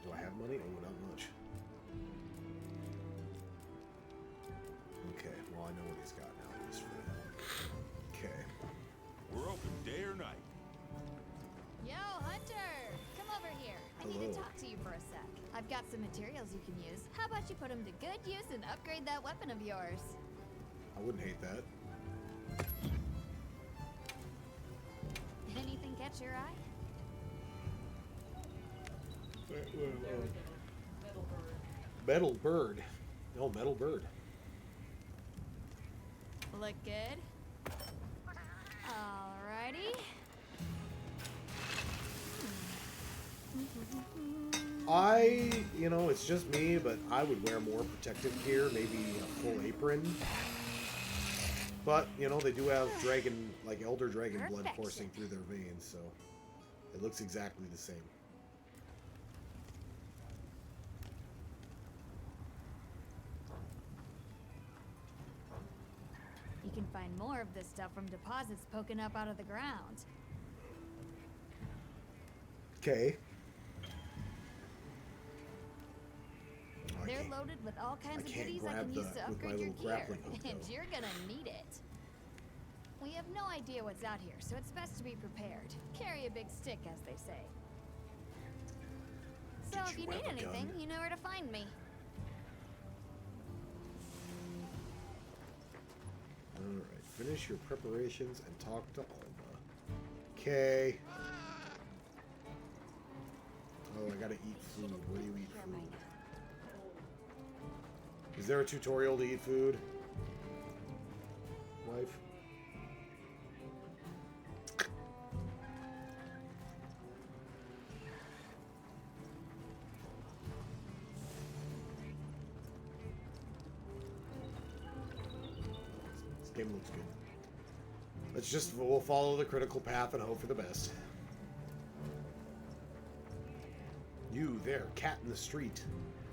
Do I have money? Oh, not much. Okay, well, I know what he's got now. At least for now. Okay. We're open day or night. Yo, Hunter! Come over here. I need Hello. to talk to you for a sec. I've got some materials you can use. How about you put them to good use and upgrade that weapon of yours? I wouldn't hate that. Anything catch your eye? There we go. Metal bird. Metal bird. No, metal bird. Look good? Alrighty. It's just me, but I would wear more protective gear, maybe a full apron. But, they do have elder dragon blood Perfection. coursing through their veins, so it looks exactly the same. You can find more of this stuff from deposits poking up out of the ground. Okay. They're loaded with all kinds of can't goodies I grab can use the- to with my upgrade your little gear, grappling hook, and though. you're gonna need it. We have no idea what's out here, so it's best to be prepared. Carry a big stick, as they say. So Did if you you need have a anything, gun? you know where to find me. Alright, finish your preparations and talk to Alma. Okay. Oh, I gotta eat food. Where do you eat food? Is there a tutorial to eat food? Wife? Game looks good. We'll follow the critical path and hope for the best. You there, cat in the street.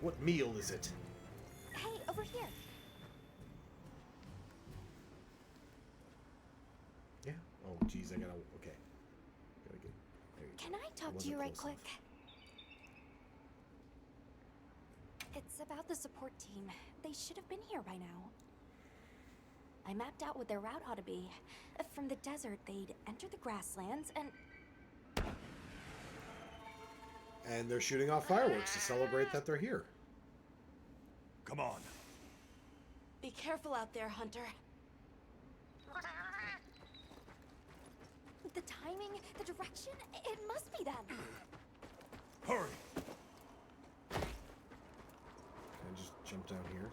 What meal is it? Hey, over here. Yeah. Oh, geez, I gotta. Okay. Gotta get. There you Can go. I talk to Wasn't you right close quick? It's about the support team. They should have been here by now. I mapped out what their route ought to be. From the desert, they'd enter the grasslands and... And they're shooting off fireworks to celebrate that they're here. Come on. Be careful out there, Hunter. The timing, the direction, it must be them. Hurry. Can I just jump down here?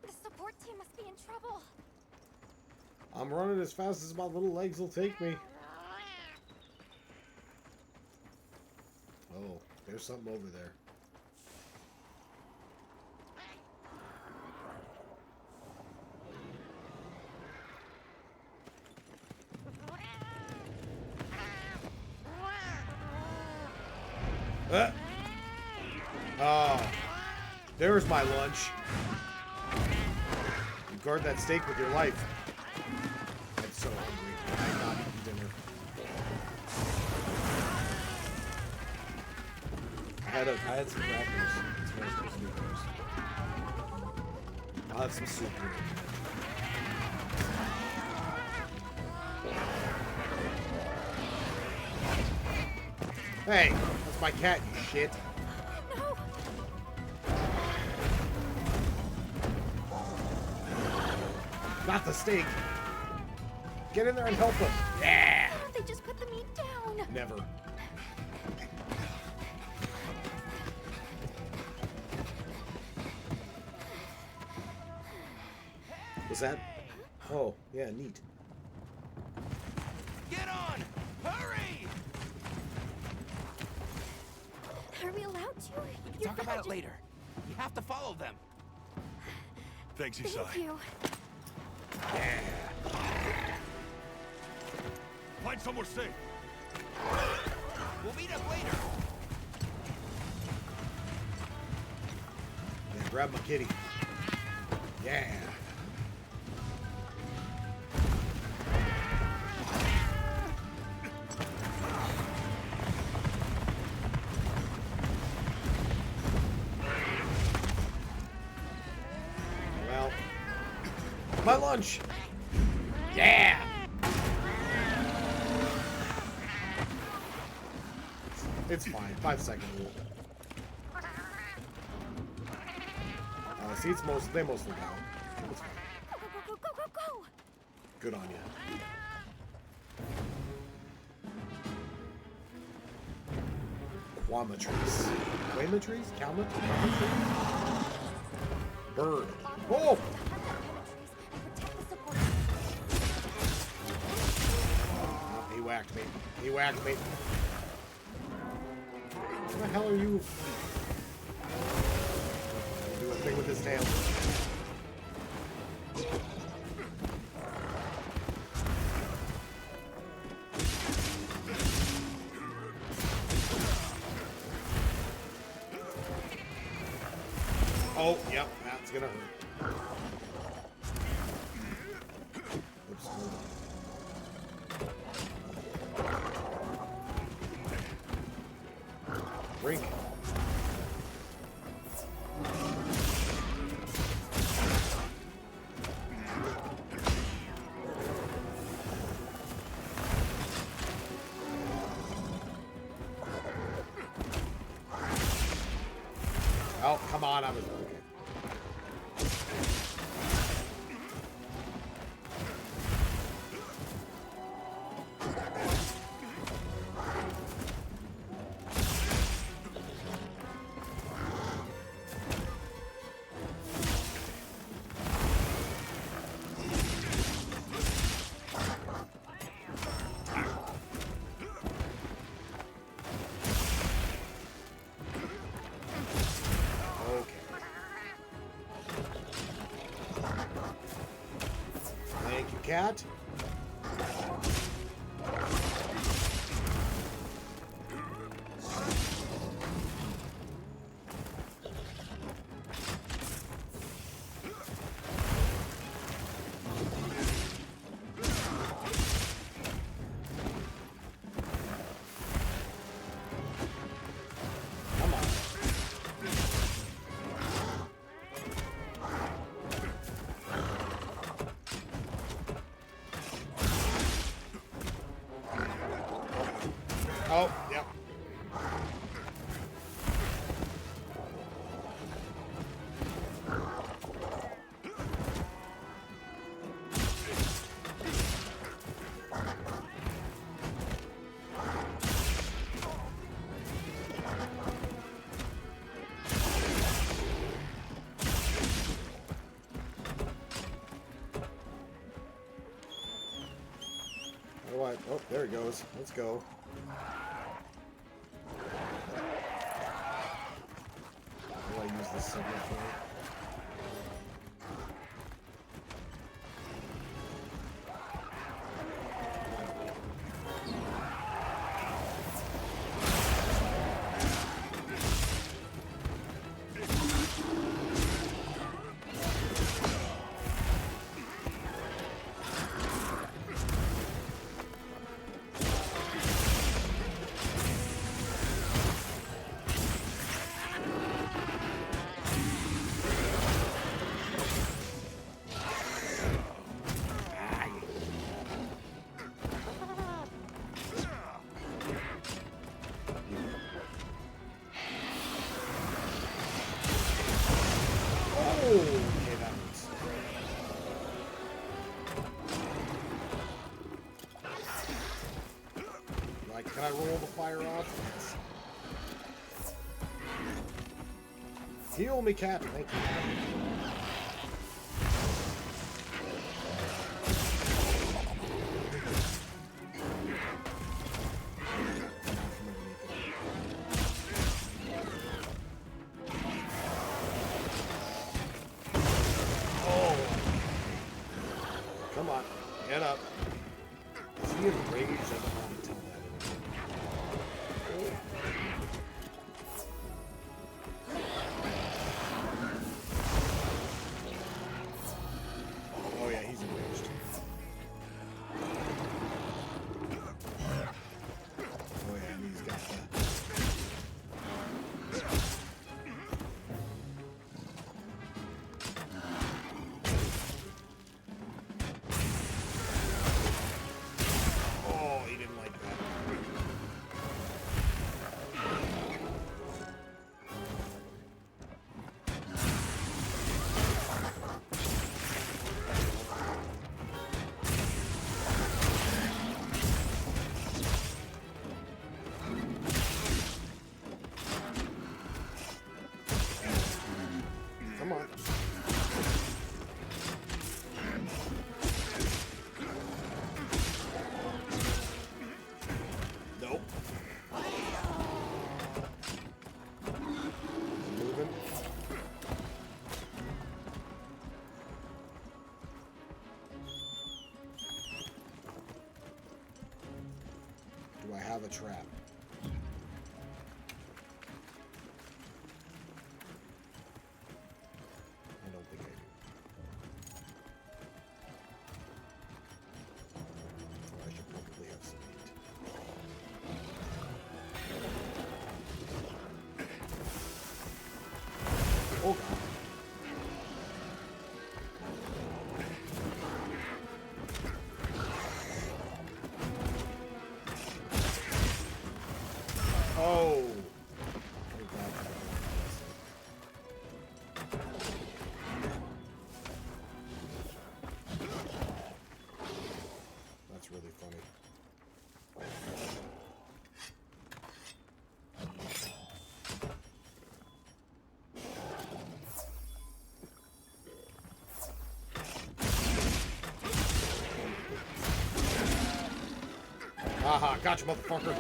The support team must be in trouble. I'm running as fast as my little legs will take me. Oh, there's something over there. Oh, there's my lunch. You guard that steak with your life. I'm so hungry. I'm not eating dinner. I had some crackers. That's what I was supposed to do first. I'll have some soup here. Hey, that's my cat, you shit. No! Not the steak. Get in there and help them. Yeah! Why don't they just put the meat down? Never. Was that? Oh, yeah, neat. Get on! Hurry! Are we allowed to? We can talk about it later. We have to follow them. Thanks, Thank Isai. you. Find somewhere safe. We'll meet up later. Yeah, grab my kitty. Yeah. Well, my lunch. Yeah. It's fine. 5-second rule. See, they mostly down. It's fine. Go, go, go, go, go, go! Good on you. Quamatries. Quamatries? Quamatries? Bird. Oh! He whacked me. He whacked me. What the hell are you? Do a thing with his tail. Oh, yep, that's gonna hurt. Oops, hold on. Brink. Oh, come on, I was okay. cat? Come on. Oh, yep. How do I? Oh, there it goes. Let's go. How do I use this signal for? Okay, that hurts. Like, can I roll the fire off? Yes. Heal me, cat. Thank you. Come on, get up. Is he enraged? I don't know how to tell that anymore. Oh yeah, he's enraged. Oh yeah, and he's got that. Oh, he didn't like that. Come on. Nope. Moving. Do I have a trap? I don't think I do. I should probably have some meat. Oh god. Oh. Thank God for that. That's really funny. Haha, gotcha, motherfucker.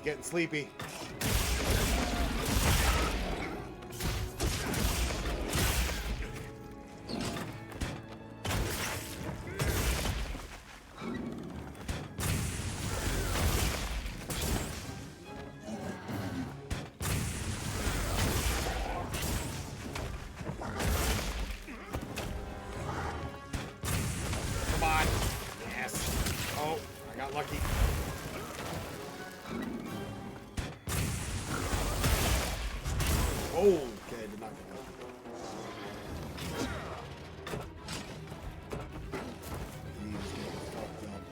getting sleepy. Come on. Yes. Oh, I got lucky. Oh, okay, did not get lucky. He's getting fucked up.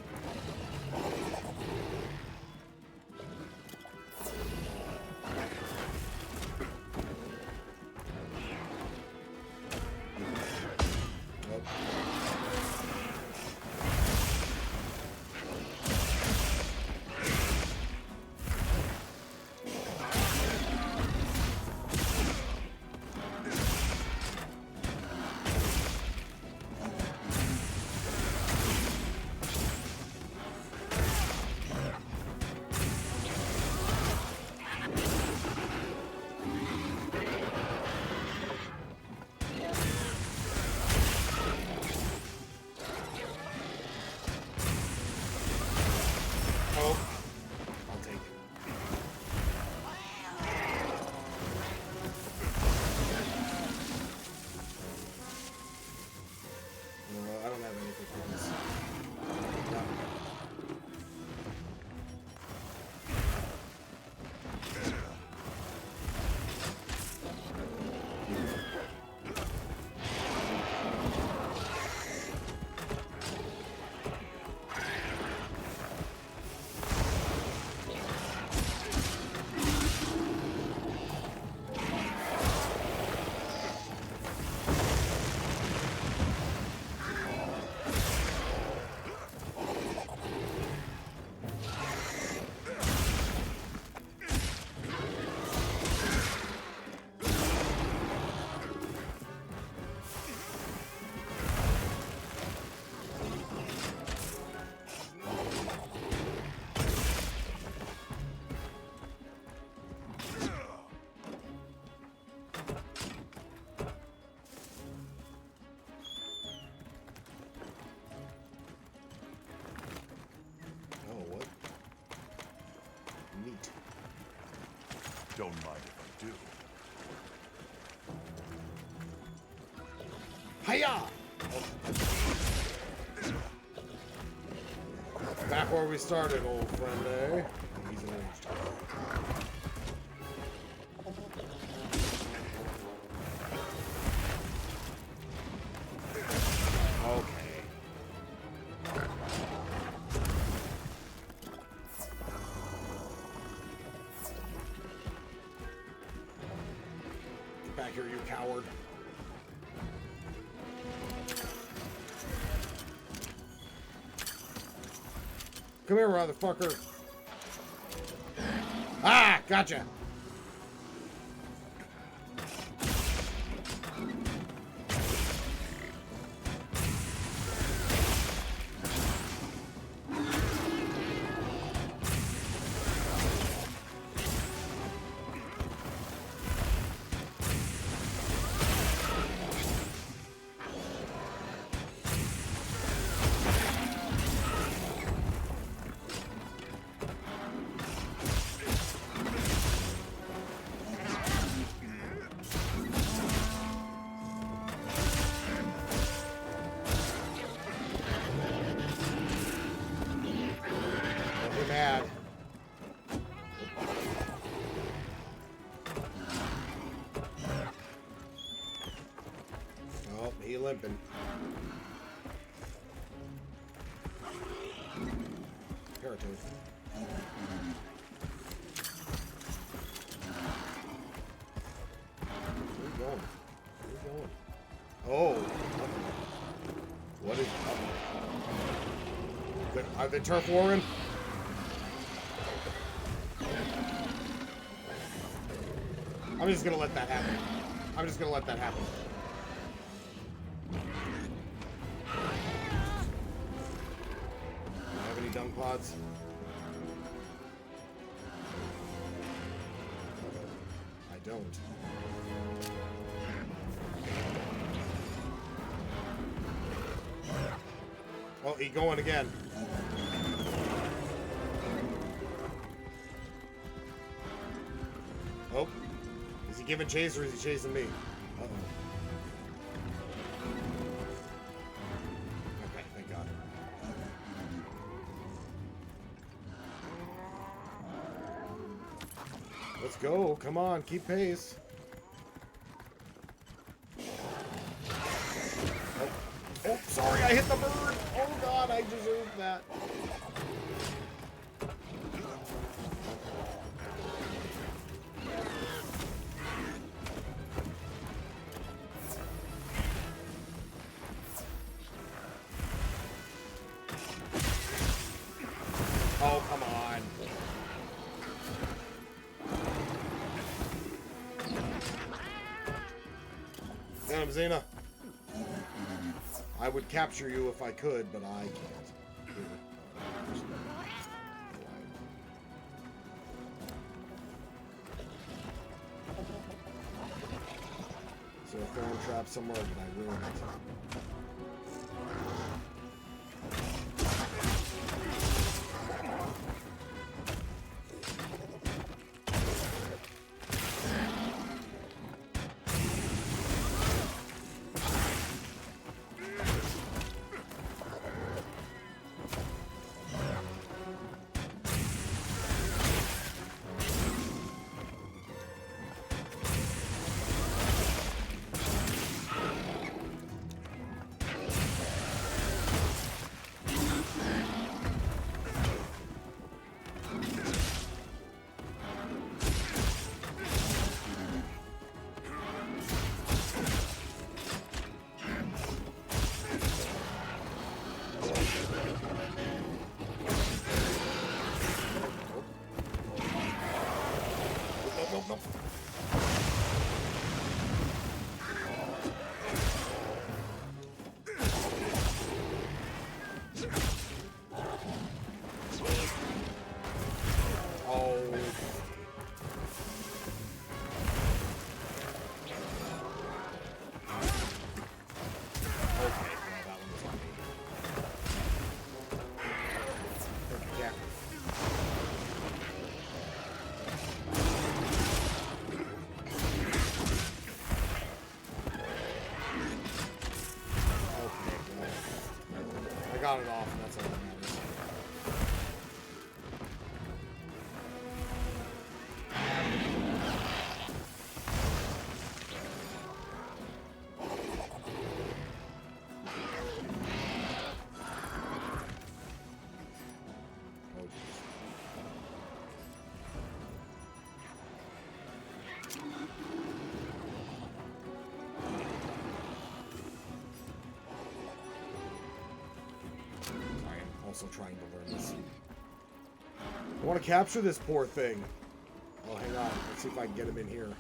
Oh, I'll take it. I don't have anything for this. No. Oh, what? Neat. Don't mind if I do. Hiya! Back where we started, old friend, eh? He's an aged. Okay. Get back here, you coward. Come here, motherfucker. Ah, gotcha. Mad. Oh, he limping. Paratoad. Where are you going? Where are you going? Oh. What is... Are they turf warring? I'm just gonna let that happen. I'm just gonna let that happen. Do I have any dung pods? don't. Oh, he going again. Oh. Is he giving chase or is he chasing me? Uh-oh. Okay, thank God. Let's go. Come on, keep pace. Oh, sorry, I hit the bird. Oh, God, I deserved that. Oh, come on. Get him, Xena. I would capture you if I could, but I can't. Is there a thorn trap somewhere, or did I ruin it? Nope. Oh. Okay, well, that one was on me. Perfect, yeah. I got it off, and that's all that matters. Oh, jeez. Also trying to learn this. I want to capture this poor thing. Oh, hang on. Let's see if I can get him in here.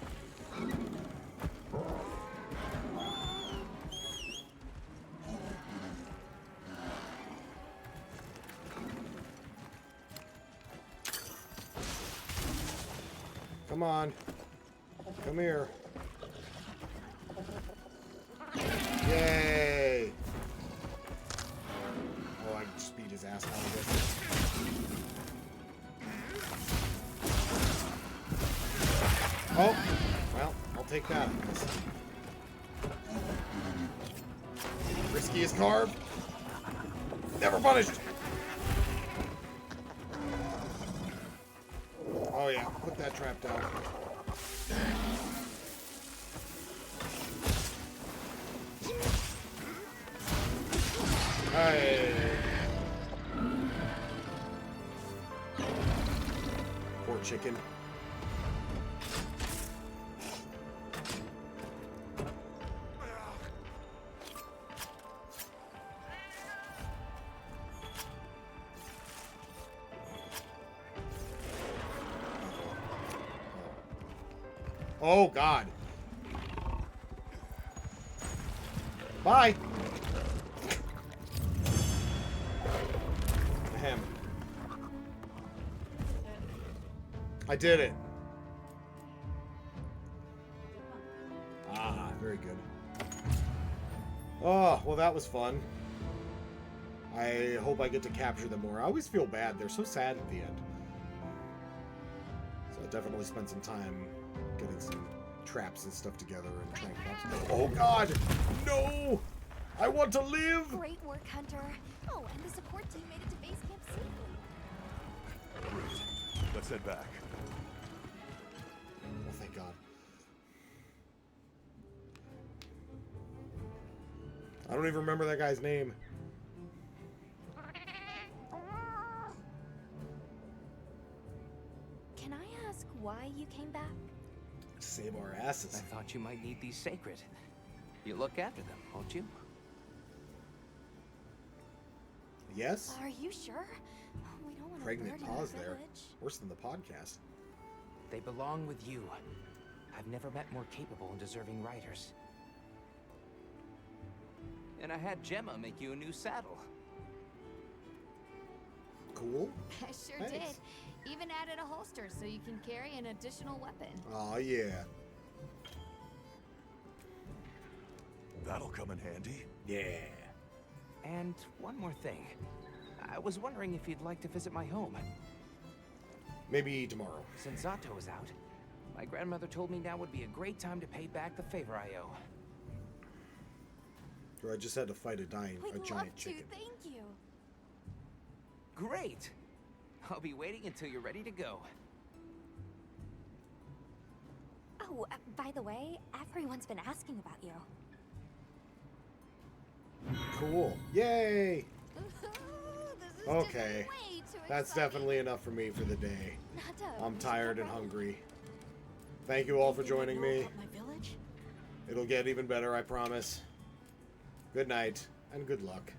Come on. Come here. Yay! Oh, I just beat his ass out of this. Oh, well, I'll take that. Riskiest carve. Never punished. Oh yeah, put that trap down. Hey. Poor chicken. Oh, God. Bye. Ahem. I did it. Very good. Oh, well, that was fun. I hope I get to capture them more. I always feel bad. They're so sad at the end. So I definitely spent some time getting some traps and stuff together and trying to... Oh, God! No! I want to live! Great work, Hunter. Oh, and the support team made it to base camp safely. Great. Let's head back. Oh, thank God. I don't even remember that guy's name. Can I ask why you came back? Save our asses. I thought you might need these sacred. You look after them, won't you? Yes? Are you sure? We don't want to Pregnant burden our pause there. village. Worse than the podcast. They belong with you. I've never met more capable and deserving riders. And I had Gemma make you a new saddle. Cool. I sure did. Even added a holster so you can carry an additional weapon. Oh, yeah. That'll come in handy. Yeah. And one more thing. I was wondering if you'd like to visit my home. Maybe tomorrow. Since Zato is out, my grandmother told me now would be a great time to pay back the favor I owe. Or I just had to fight a We'd giant love to, chicken. thank you. Great! I'll be waiting until you're ready to go. Oh, by the way, everyone's been asking about you. Cool. Yay! This is Okay. just way too That's exciting. definitely enough for me for the day. Nato, I'm we should tired go and ride. hungry. Thank you all for joining me. My village? It'll get even better, I promise. Good night, and good luck.